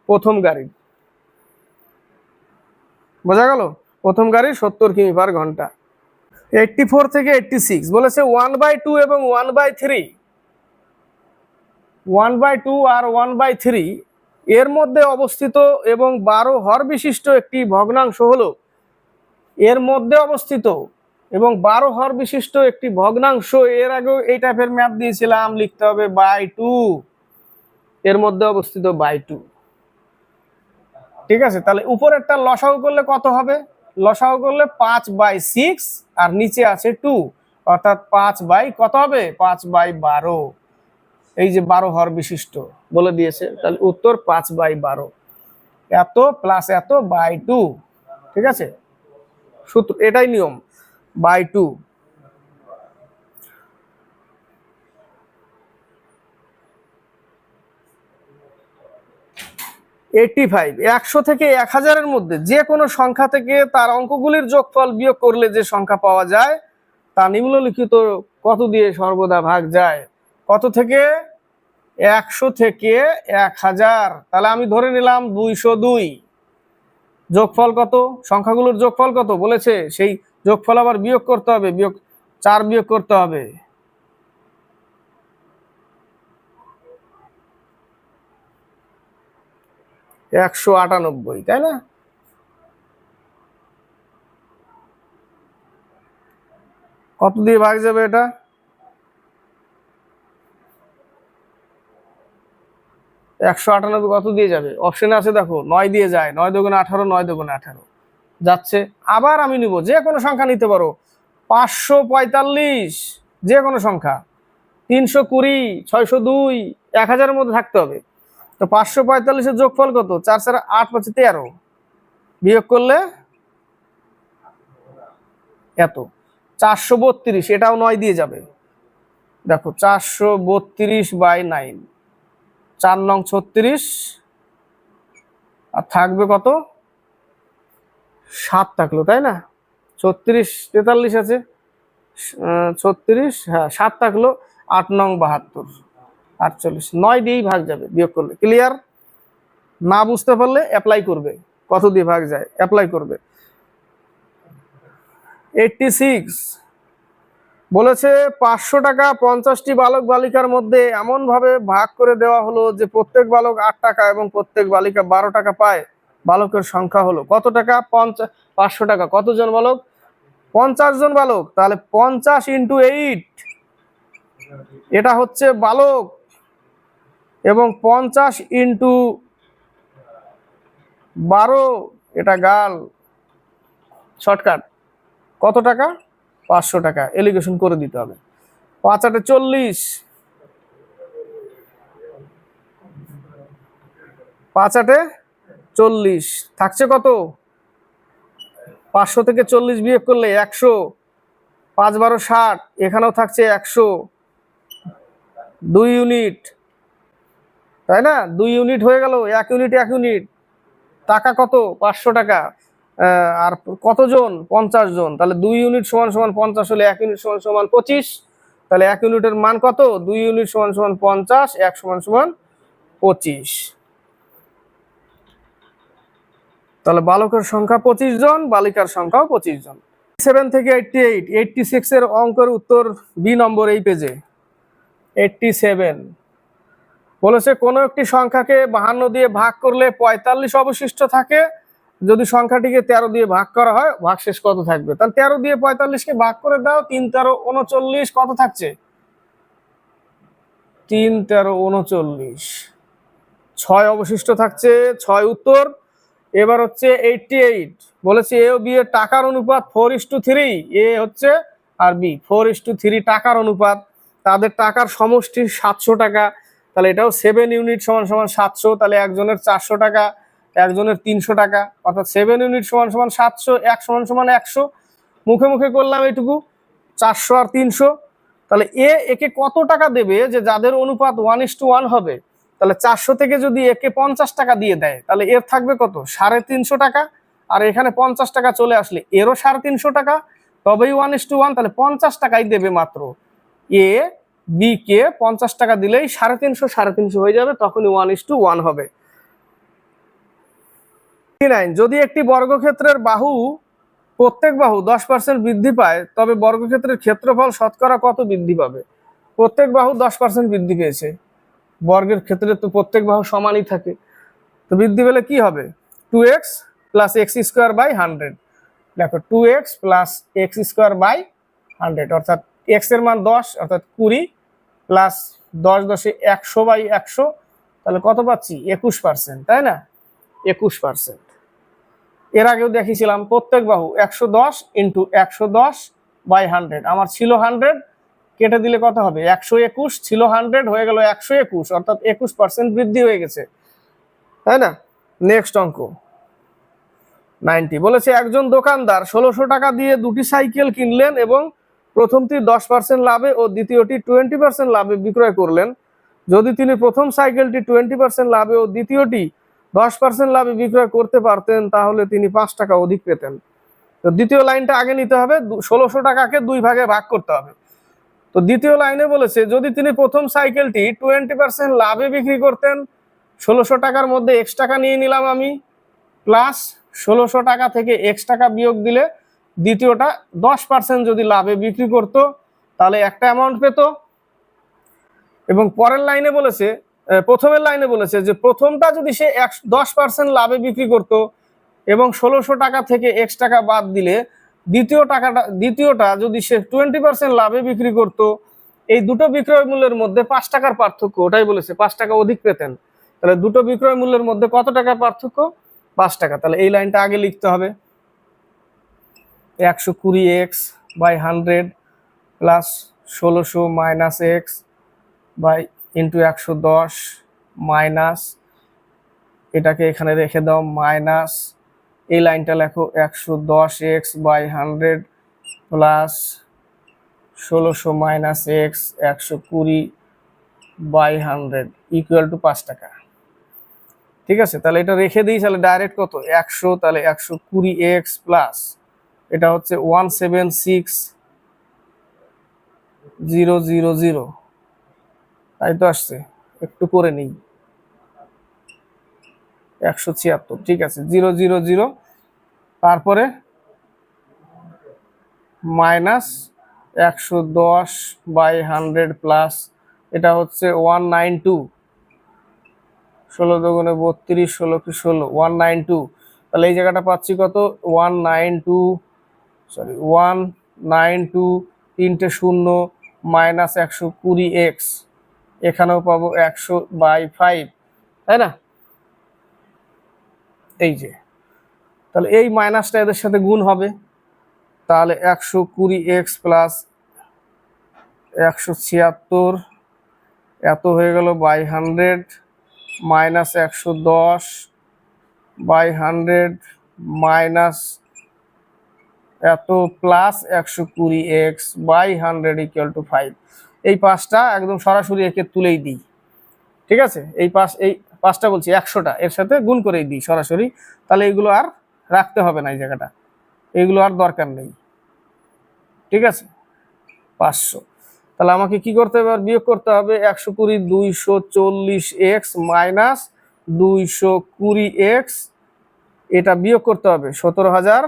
প্রথম গাড়ি। বোঝা গেল? প্রথম গাড়ি 70 কিমি/ঘন্টা। 84 থেকে 86 বলেছে 1/2 এবং 1/3, 1/2 আর 1/3 এর মধ্যে অবস্থিত এবং 12 হর বিশিষ্ট একটি ভগ্নাংশ হলো, এর মধ্যে অবস্থিত এবং 12 হর বিশিষ্ট একটি ভগ্নাংশ। এর আগেও এই টাইপের ম্যাথ দিয়েছিলাম, লিখতে হবে /2, এর মধ্যে অবস্থিত /2। ঠিক আছে, তাহলে উপরেরটা লসাগু করলে কত হবে? লসাগু করলে 5/6 আর নিচে আছে 2, অর্থাৎ 5 কত হবে? 5/12। এই যে 12 হর বিশিষ্ট বলে দিয়েছে, তাহলে উত্তর 5/12, এত প্লাস এত /2। ঠিক আছে, সূত্র এটাই নিয়ম, /2। 85, 100 থেকে 1000-এর মধ্যে যে কোনো সংখ্যা থেকে তার অঙ্কগুলির যোগফল বিয়োগ করলে যে সংখ্যা পাওয়া যায় তা নিম্নলিখিত কত দিয়ে সর্বদা ভাগ যায়? কত থেকে? 100 থেকে 1000। তাহলে আমি ধরে নিলাম 202। যোগফল কত? সংখ্যাগুলোর যোগফল কত বলেছে, সেই যোগফল আবার বিয়োগ করতে হবে, 4 বিয়োগ করতে হবে। 198, তাই না? কত দিয়ে ভাগ যাবে এটা? 198 কত দিয়ে যাবে? অপশনে আছে দেখো, 9 দিয়ে যায়, 9 দুগুণে 18, 9 দুগুণে 18 যাচ্ছে। আবার আমি নিব, যে কোনো সংখ্যা নিতে পারো, 545, যে কোনো সংখ্যা, 320, 602, 1000-এর মধ্যে থাকতে হবে। তো 545-এর যোগফল কত? 4 4 8 5 13, বিয়োগ করলে এত। 432, এটাও 9 দিয়ে যাবে। দেখো 432/9, 4 নং 36, আর থাকবে কত? 7 থাকলো, তাই না? 36 43 আছে, 36, হ্যাঁ 7 থাকলো, 8 নং 72, 48, 9 দিয়েই ভাগ যাবে বিয়োগ করলে। ক্লিয়ার? না বুঝতে পারলে অ্যাপ্লাই করবে, কত দিয়ে ভাগ যায় অ্যাপ্লাই করবে। 86 বলেছে 500 টাকা 50টি বালক বালিকার মধ্যে এমন ভাবে ভাগ করে দেওয়া হলো যে প্রত্যেক বালক 8 টাকা এবং প্রত্যেক বালিকা 12 টাকা পায়। বালকের সংখ্যা হলো কত টাকা? 500 টাকা। কতজন বালক? 50 জন বালক। তাহলে 50 × 8, এটা হচ্ছে বালক, এবং 50 × 12, এটা গার্ল। শর্টকাট, কত টাকা? 500 টাকা। এলিগেশন করে দিতে হবে। 5 8 40, 5 8 40 থাকছে কত? 500 থেকে 40 বিয়োগ করলে 100, 5 12 60, এখানেও থাকছে 100, 2 ইউনিট, তাই না? 2 ইউনিট হয়ে গেল, 1 ইউনিট 1 ইউনিট। টাকা কত? 500 টাকা। আর কতজন? 50 জন। তাহলে 2 ইউনিট সমান সমান 50 হলে 1 ইউনিট সমান সমান 25। তাহলে 1 ইউনিটের মান কত? 2 ইউনিট সমান সমান 50, 1 সমান সমান 25। তাহলে বালকের সংখ্যা 25 জন, বালিকার সংখ্যাও 25 জন। 7 থেকে 88, 86 এর অঙ্কের উত্তর বি নম্বর এই পেজে। 87 বলেছে কোনো একটি সংখ্যাকে 52 দিয়ে ভাগ করলে 45 অবশিষ্ট থাকে। যদি সংখ্যাটিকে 13 দিয়ে ভাগ করা হয়, ভাগশেষ কত থাকবে? তাহলে 13 দিয়ে 45-কে ভাগ করে দাও, 3 13 39, কত থাকছে? 3 13 39, 6 অবশিষ্ট থাকছে, 6 উত্তর। এবার হচ্ছে 88 বলেছে এ ও বি এর টাকার অনুপাত 4:3, এ হচ্ছে আর বি 4:3 টাকার অনুপাত। তাদের টাকার সমষ্টি 700 টাকা। তাহলে এটাও 7 ইউনিট সমান সমান 700। তাহলে একজনের 400 টাকা, একজনের 300 টাকা, অর্থাৎ 7 ইউনিট সমান সমান 700, 1 সমান সমান 100। মুখে মুখে করলাম এইটুকু, 400 আর 300। তাহলে একে কত টাকা দেবে যে যাদের অনুপাত 1:1 হবে? তাহলে 400 থেকে যদি একে 50 টাকা দিয়ে দেয়, তাহলে এর থাকবে কত? 350 টাকা। আর এখানে 50 টাকা চলে আসলে এরও 350 টাকা, তবেই 1:1। তাহলে 50 টাকাই দেবে মাত্র। এ বি কে 50 টাকা দিলেই 350 350 হয়ে যাবে, তখনই 1:1 হবে। 9 যদি একটি বর্গক্ষেত্রের বাহু প্রত্যেক বাহু 10% বৃদ্ধি পায়, তবে বর্গক্ষেত্রের ক্ষেত্রফল শতকরা কত বৃদ্ধি পাবে? প্রত্যেক বাহু 10% বৃদ্ধি পেয়েছে, বর্গের ক্ষেত্রে তো প্রত্যেক বাহু সমানই থাকে, তো বৃদ্ধি পেলে কি হবে? 2x plus x square by 100। দেখো 2x plus x square by 100, অর্থাৎ এক্স এর মান 10, অর্থাৎ 20 প্লাস 10 10 100 বাই 100, তাহলে কত পাচ্ছি? 21%, তাই না? 21%। এর আগেও দেখিয়েছিলাম প্রত্যেক বাহু 110 ইন্টু 110 বাই 100, আমার ছিল 100, কেটে দিলে কত হবে? 121, ছিল 100 হয়ে গেল 121, অর্থাৎ 21% বৃদ্ধি হয়ে গেছে, তাই না? নেক্সট অঙ্ক 90 বলেছে একজন দোকানদার 1600 টাকা দিয়ে দুটি সাইকেল কিনলেন এবং প্রথমটি 10% লাভে ও দ্বিতীয়টি 20% লাভে বিক্রয় করলেন। যদি তিনি প্রথম সাইকেলটি 20% লাভে ও দ্বিতীয়টি 10% লাভে বিক্রয় করতে পারতেন, তাহলে তিনি 5 টাকা অধিক পেতেন। তো দ্বিতীয় লাইনটা আগে নিতে হবে, 1600 টাকাকে 2 ভাগে ভাগ করতে হবে। তো দ্বিতীয় লাইনে বলেছে যদি তিনি প্রথম সাইকেলটি 20% লাভে বিক্রি করতেন, 1600 টাকার মধ্যে x টাকা নিয়ে নিলাম আমি, প্লাস 1600 টাকা থেকে x টাকা বিয়োগ দিলে দ্বিতীয়টা 10% যদি লাভে বিক্রি করতো, তাহলে একটা অ্যামাউন্ট পেত। এবং পরের লাইনে বলেছে, প্রথমের লাইনে বলেছে যে প্রথমটা যদি সে 10% লাভে বিক্রি করত এবং 1600 টাকা থেকে x টাকা বাদ দিলে দ্বিতীয়টা যদি সে 20% লাভে বিক্রি করত, এই দুটো বিক্রয় মূল্যের মধ্যে 5 টাকার পার্থক্য, ওটাই বলেছে 5 টাকা অধিক পেতেন। তাহলে দুটো বিক্রয় মূল্যের মধ্যে কত টাকার পার্থক্য? 5 টাকা। তাহলে এই লাইনটা আগে লিখতে হবে, 120x by 100 plus 1600 minus x by into 110 minus, এটাকে এখানে রেখে দাও, মাইনাস এই লাইনটা লেখো 110x by 100 plus 1600 minus x 120 by 100 equal to 5 টাকা। ঠিক আছে, তাহলে এটা রেখে দিই, তাহলে ডাইরেক্ট কত? 100, তাহলে 120x প্লাস এটা হচ্ছে 176,000, তাই তো আসছে, একটু করে নিই, 176, ঠিক আছে, 000, তারপরে মাইনাস 110 বাই 100 প্লাস এটা হচ্ছে 192, 16 দুগুণে 32, 16 কি 16, 192। তাহলে এই জায়গাটা পাচ্ছি কত? 192 তিনটে শূন্য মাইনাস 120x, এখানেও পাবো 100/5, তাই না? এই যে, তাহলে এই মাইনাসটা এদের সাথে গুণ হবে, তাহলে 120x প্লাস 176 এত হয়ে গেল বাই 100 মাইনাস 110/100 মাইনাস এত প্লাস 120x/100 ইকুয়াল টু 5। এই পাঁচটা একদম সরাসরি একে তুলেই দিই, ঠিক আছে? এই পাঁচটা বলছি 100টা এর সাথে গুণ করেই দিই সরাসরি, তাহলে এইগুলো আর রাখতে হবে না, এই জায়গাটা এইগুলো আর দরকার নেই, ঠিক আছে? 500। তাহলে আমাকে কি করতে হবে? বিয়োগ করতে হবে 120 240x মাইনাস 220x, এটা বিয়োগ করতে হবে 17,000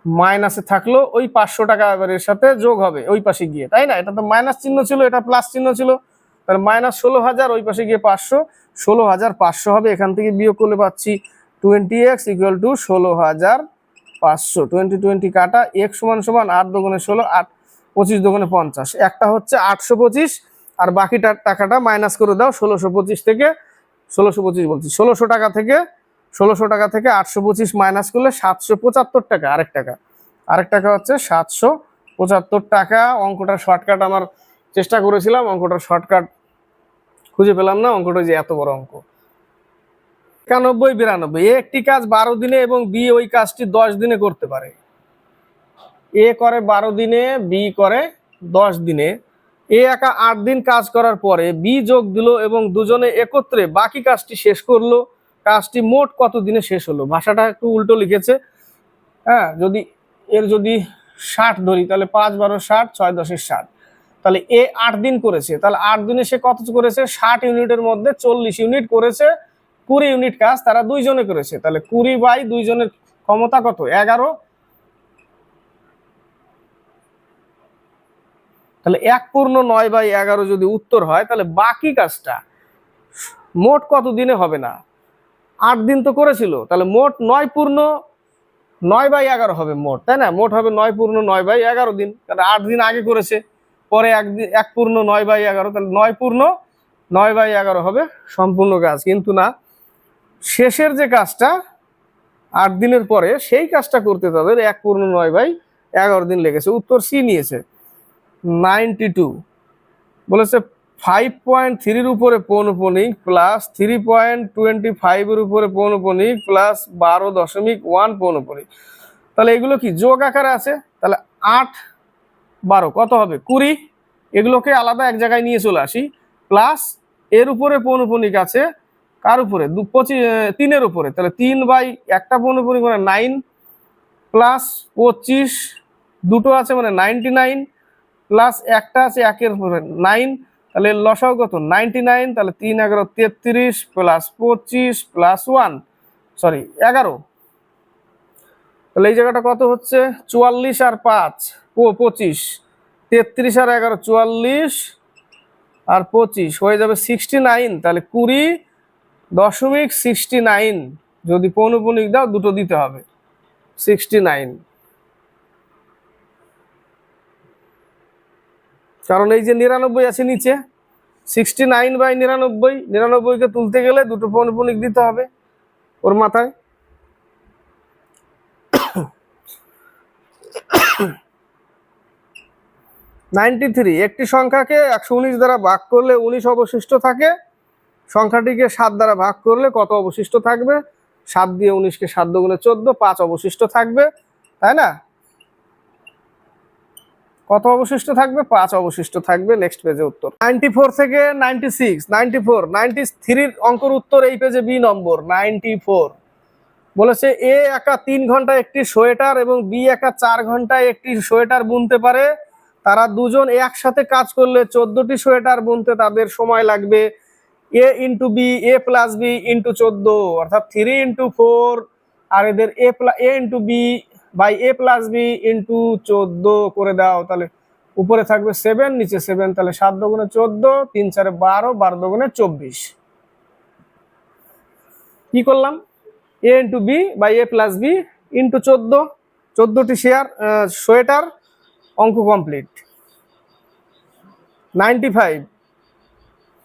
মাইনাসে থাকলো ওই 500 টাকা এবার এর সাথে যোগ হবে ওই পাশে গিয়ে, তাই না? এটা তো মাইনাস চিহ্ন ছিল, এটা প্লাস চিহ্ন ছিল, তাহলে মাইনাস 16,000 ওই পাশে গিয়ে 500, 16,500 হবে। এখান থেকে বিয়োগ করলে পাচ্ছি 20x ইকুয়াল টু 16,500, 20 20 কাটা, x সমান সমান 8 দুগুণে 16, 8 25 দুগুণে 50, একটা হচ্ছে 825 আর বাকিটা টাকাটা মাইনাস করে দাও 1625 থেকে, 1625 বলছি 1600 টাকা থেকে 825 মাইনাস করলে 775 টাকা, আরেক টাকা হচ্ছে 775 টাকা। অঙ্কটার শর্টকাট আমার চেষ্টা করেছিলাম, অঙ্কটার শর্টকাট খুঁজে পেলাম না, অঙ্কটা যে এত বড় অঙ্ক। 91 92, এ একটি কাজ 12 দিনে এবং বি ওই কাজটি 10 দিনে করতে পারে। এ করে 12 দিনে, বি করে 10 দিনে। এ একা 8 দিন কাজ করার পরে বি যোগ দিল এবং দুজনে একত্রে বাকি কাজটি শেষ করলো। কাজটি মোট কত দিনে শেষ হলো? ভাষাটা একটু উল্টো লিখেছে, হ্যাঁ। যদি 60 ধরি তাহলে 5 12 60, 6 10 60, তাহলে এ 8 দিন করেছে, তাহলে 8 দিনে সে কত করেছে? 60 ইউনিটের মধ্যে 40 ইউনিট করেছে, 20 ইউনিট কাজ তারা দুইজনে করেছে। তাহলে 20 বাই দুইজনের ক্ষমতা কত? 11। তাহলে 1/9/11 যদি উত্তর হয়, তাহলে বাকি কাজটা মোট কত দিনে হবে? না 8 দিন তো করেছিল, তাহলে মোট 9/9/11 হবে মোট, তাই না? মোট হবে 9/9/11 দিন, কারণ 8 দিন আগে করেছে, পরে 1/9/11, তাহলে 9/9/11 হবে সম্পূর্ণ কাজ। কিন্তু না, শেষের যে কাজটা 8 দিনের পরে, সেই কাজটা করতে তাদের 1/9/11 দিন লেগেছে। উত্তর সি নিয়েছে 92। বলেছে 5.3 উপরে পৌনঃপুনিক প্লাস 3.25 উপরে পৌনঃপুনিক প্লাস 12.1 পৌনঃপুনিক। তাহলে এগুলো কি যোগ আকারে আছে? তাহলে 8 12 কত হবে? 20। এগুলোকে আলাদা এক জায়গায় নিয়ে চলে আসি। প্লাস এর উপরে পৌনঃপুনিক আছে কার উপরে? 3-এর উপরে, তাহলে 3/1 পৌনঃপুনিক মানে 9, প্লাস 25 দুটো আছে মানে 99, প্লাস একটা আছে 1-এর উপরে 9, তাহলে লসাও কত? 99। তাহলে 3 11 33 প্লাস 25 প্লাস 11। তাহলে এই জায়গাটা কত হচ্ছে? 44 আর 5 25, 33 আর 11 44 আর 25 হয়ে যাবে 69। তাহলে 20.69 যদি পৌনঃপুনিক দাও, দুটো দিতে হবে 69, কারণ এই যে 99 আছে নিচে, 69/99, 99কে তুলতে গেলে দুটো পৌনঃপুনিক দিতে হবে ওর মাথায়। 93, একটি সংখ্যাকে 119 দ্বারা ভাগ করলে 19 অবশিষ্ট থাকে, সংখ্যাটিকে 7 দ্বারা ভাগ করলে কত অবশিষ্ট থাকবে? 7 দিয়ে 19কে 7 দুগুণে 14, 5 অবশিষ্ট থাকবে, তাই না? কত অবশিষ্ট থাকবে? 5 অবশিষ্ট থাকবে। নেক্সট পেজে উত্তর 94 থেকে 96, 94 93 অঙ্কের উত্তর এই পেজে বি নম্বর 94। বলেছে এ একা 3 ঘন্টায় একটি সোয়েটার এবং বি একা 4 ঘন্টায় একটি সোয়েটার বুনতে পারে। তারা দুজন একসাথে কাজ করলে 14টি সোয়েটার বুনতে তাদের সময় লাগবে A into B, A plus B into 14, অর্থাৎ 3 ইন্টু 4, আর এদের A into B by A plus B into 14 করে দাও। তাহলে উপরে থাকবে 7, নিচে 7, তাহলে 7 দুগুণে 14, 3 4 12, 12 দুগুণে 24। কি করলাম? A into B by A plus B into 14, 14টি সোয়েটার, অঙ্ক কমপ্লিট। 95,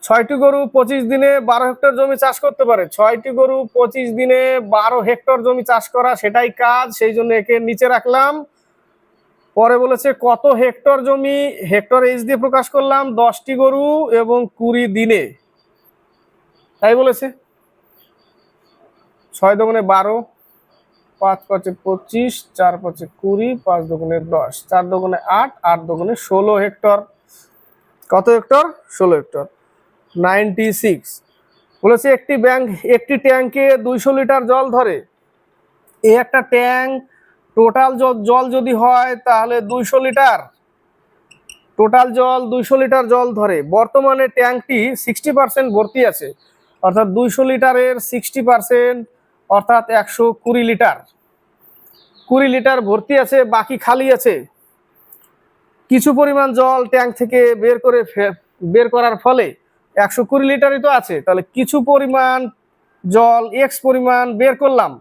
6টি গরু 25 দিনে 12 হেক্টর জমি চাষ করতে পারে। 6টি গরু 25 দিনে 12 হেক্টর জমি চাষ করা সেটাই কাজ, সেই জন্য একে নিচে রাখলাম। পরে বলেছে কত হেক্টর জমি, হেক্টর এইচ দিয়ে প্রকাশ করলাম, 10টি গরু এবং 20 দিনে, তাই বলেছে। 6 দুগুণে 12, 5 5 25, 4 5 20, 5 দুগুণে 10, 4 দুগুণে 8, 8 দুগুণে 16 হেক্টর। কত হেক্টর? 16 হেক্টর। 96 বলেছে একটি ট্যাঙ্কে 200 লিটার জল ধরে। এই একটা ট্যাঙ্ক টোটাল জল যদি হয় তাহলে 200 লিটার, টোটাল জল 200 লিটার জল ধরে। বর্তমানে ট্যাঙ্কটি 60% ভর্তি আছে, অর্থাৎ 200 লিটারের 60% অর্থাৎ 120 লিটার। 20 লিটার ভর্তি আছে, বাকি খালি আছে। কিছু পরিমাণ জল ট্যাঙ্ক থেকে বের করার ফলে 120 লিটারই তো আছে, তাহলে কিছু পরিমাণ জল এক্স পরিমাণ বের করলাম।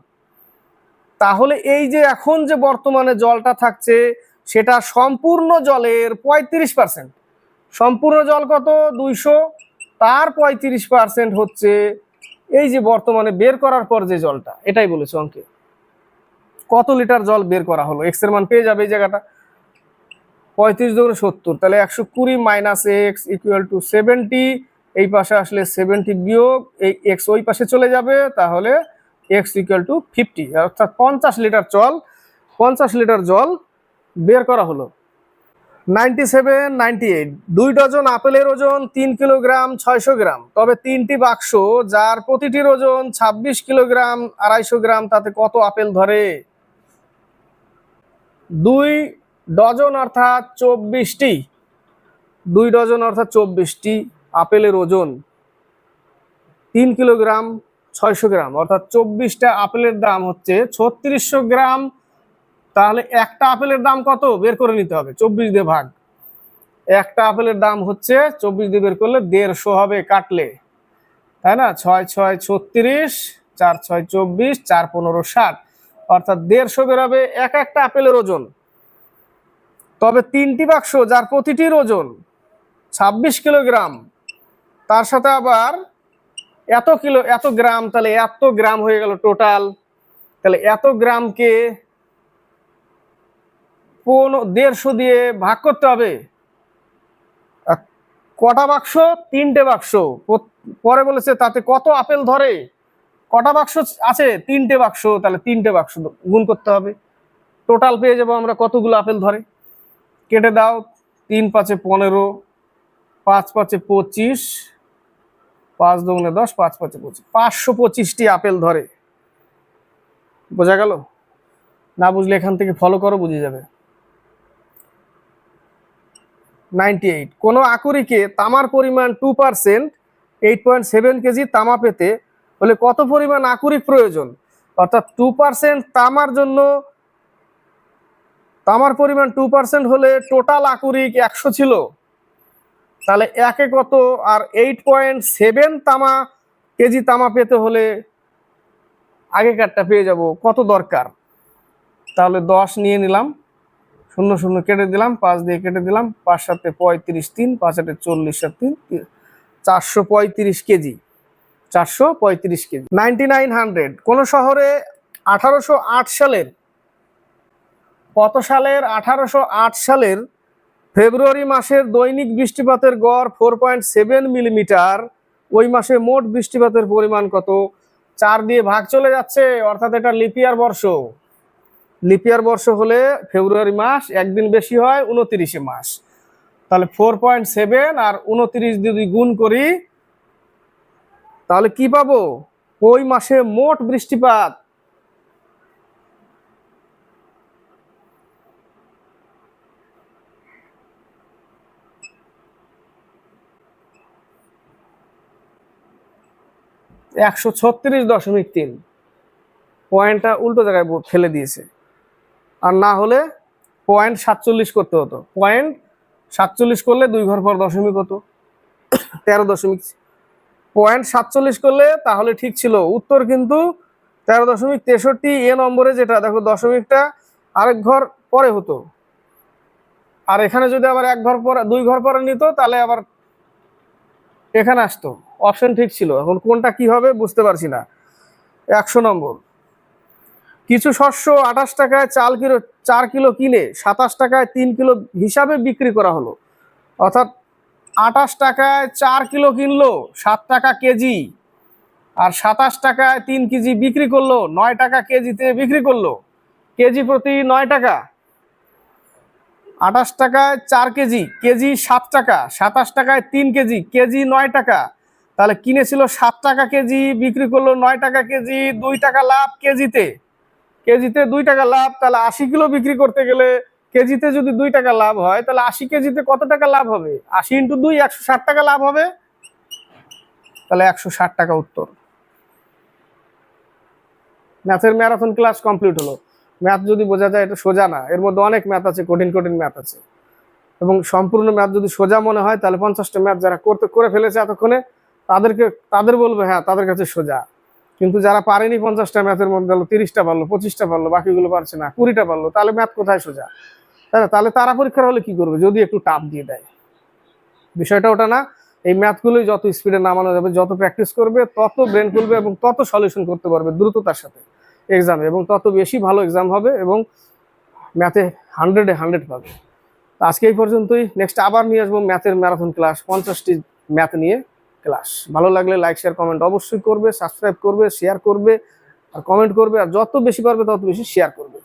তাহলে এই যে এখন যে বর্তমানে জলটা থাকছে সেটা সম্পূর্ণ জলের 35%। সম্পূর্ণ জল কত? 200, তার 35% হচ্ছে এই যে বর্তমানে বের করার পর যে জলটা, এটাই বলেছে অঙ্কে। কত লিটার জল বের করা হলো, এক্স এর মান পেয়ে যাবে এই জায়গাটা। 35 দুগুণে 70, তাহলে 120 মাইনাস এক্স ইকুয়াল টু 70। এই পাশে আসলে 70 বিয়োগ এই এক্স ওই পাশে চলে যাবে, তাহলে এক্স ইকুয়াল টু 50, অর্থাৎ 50 লিটার জল বের করা হলো। 97 98 2 ডজন আপেলের ওজন 3 কিলোগ্রাম 600 গ্রাম, তবে 3টি বাক্স যার প্রতিটির ওজন 26 কিলোগ্রাম 250 গ্রাম, তাতে কত আপেল ধরে? 2 ডজন অর্থাৎ 24টি, 2 ডজন অর্থাৎ 24টি আপেলের ওজন 3 কিলোগ্রাম 600 গ্রাম, অর্থাৎ 24টা আপেলের দাম হচ্ছে 3600 গ্রাম। তাহলে একটা আপেলের দাম কত বের করে নিতে হবে, 24 দিয়ে ভাগ। একটা আপেলের দাম হচ্ছে 24 দিয়ে বের করলে 150 হবে কাটলে, তাই না? 6 6 36, 4 6 24, 4 15 60, অর্থাৎ 150 বেরোবে একটা আপেলের ওজন। তবে 3টি বাক্স যার প্রতিটির ওজন 26 কিলোগ্রাম, তার সাথে আবার এত গ্রাম, তাহলে এত গ্রাম হয়ে গেল টোটাল। তাহলে এত গ্রামকে 150 দিয়ে ভাগ করতে হবে। কটা বাক্স? 3টে বাক্স। পরে বলেছে তাতে কত আপেল ধরে, কটা বাক্স আছে? 3টে বাক্স, তাহলে 3টে বাক্স গুণ করতে হবে। টোটাল পেয়ে যাবো আমরা কতগুলো আপেল ধরে। কেটে দাও, 3 5 15, 5 5 25, 5 2 10, 5 5 25, 525টি আপেল ধরে। বোঝা গেল? না বুঝলে এখান থেকে ফলো করো, বুঝে যাবে। 98, কোনো আকরিকে তামার পরিমাণ 2%, 8.7 কেজি তামা পেতে হলে কত পরিমাণ আকরিক প্রয়োজন? অর্থাৎ 2% তামার জন্য, তামার পরিমাণ 2% হলে টোটাল আকরিক 100 ছিল, তাহলে একে কত? আর 8.7 কেজি তামা পেতে হলে আগেকারটা পেয়ে যাব, কত দরকার? তাহলে 10 নিয়ে নিলাম, 0 0 কেটে দিলাম, 5 দিয়ে কেটে দিলাম, 5 7 35, 3 5 8 40, 3 435 কেজি, 435 কেজি। 9900, কোন শহরে 1808 সালের, কত সালের? 1808 সালের ফেব্রুয়ারি মাসের দৈনিক বৃষ্টিপাতের গড় 4.7 মিলিমিটার। ওই মাসে মোট বৃষ্টিপাতের পরিমাণ কত? 4 দিয়ে ভাগ চলে যাচ্ছে, অর্থাৎ এটা লিপিয়ার বর্ষ। লিপিয়ার বর্ষ হলে ফেব্রুয়ারি মাস একদিন বেশি হয়, 29 মাস। তাহলে 4.7 আর 29 যদি গুণ করি তাহলে কি পাবো? ওই মাসে মোট বৃষ্টিপাত (136.3). পয়েন্টটা উল্টো জায়গায় ফেলে দিয়েছে, আর না হলে 0.47 করতে হতো। 0.47 করলে 2 ঘর পর দশমিক হতো, 13 0.47 করলে তাহলে ঠিক ছিল উত্তর, কিন্তু 13.63 এ নম্বরে যেটা দেখো দশমিকটা আরেক ঘর পরে হতো, আর এখানে যদি আবার 1 ঘর পরে 2 ঘর পরে নিত তাহলে আবার এখানে আসতো। অপশন ঠিক ছিল, এখন কোনটা কি হবে বুঝতে পারছি না। 100 নম্বর, কিছু শস্য 28 টাকায় 4 কিলো কিনে 27 টাকায় 3 কিলো হিসাবে বিক্রি করা হলো, অর্থাৎ 28 টাকায় 4 কিলো কিনলো 7 টাকা কেজি, আর 27 টাকায় 3 কেজি বিক্রি করলো 9 টাকা কেজিতে বিক্রি করলো, কেজি প্রতি 9 টাকা। 28 টাকায় 4 কেজি, কেজি 7 টাকা, 27 টাকায় 3 কেজি, কেজি 9 টাকা। তাহলে কিনেছিল 7 টাকা কেজি, বিক্রি করলো 9 টাকা কেজি, 2 টাকা লাভ কেজিতে, কেজিতে 2 টাকা লাভ। তাহলে 80 কিলো বিক্রি করতে গেলে কেজিতে যদি 2 টাকা লাভ হয়, তাহলে 80 কেজিতে কত টাকা লাভ হবে? 80 × 2, 160 টাকা লাভ হবে। তাহলে 160 টাকা উত্তর। ম্যাথের ম্যারাথন ক্লাস কমপ্লিট হলো। ম্যাথ যদি বোঝা যায় এটা সোজা না, এর মধ্যে অনেক ম্যাথ আছে, কঠিন কঠিন ম্যাথ আছে, এবং সম্পূর্ণ ম্যাথ যদি সোজা মনে হয় তাহলে 50টা ম্যাথ যারা করে ফেলেছে এতক্ষণে তাদের বলবে হ্যাঁ তাদের কাছে সোজা, কিন্তু যারা পারেনি 50টা ম্যাথের মধ্যে 30টা পারলো, 25টা পারলো, বাকিগুলো পারছে না, 20টা পারলো, তাহলে ম্যাথ কোথায় সোজা? তাই না? তাহলে তারা পরীক্ষার হলে কি করবে? যদি একটু টাফ দিয়ে দেয়। বিষয়টা ওটা না, এই ম্যাথগুলোই যত স্পিডে নামানো যাবে, যত প্র্যাকটিস করবে তত ব্রেন খুলবে এবং তত সলিউশন করতে পারবে দ্রুততার সাথে এক্সামে, এবং তত বেশি ভালো এক্সাম হবে এবং ম্যাথে 100-এ 100 পাবে। আজকে এই পর্যন্তই। নেক্সট আবার নিয়ে আসবো ম্যাথের ম্যারাথন ক্লাস, 50টি ম্যাথ নিয়ে ক্লাস। ভালো লাগলে লাইক শেয়ার কমেন্ট অবশ্যই করবে, সাবস্ক্রাইব করবে, শেয়ার করবে, আর কমেন্ট করবে, আর যত বেশি পারবে তত বেশি শেয়ার করবে।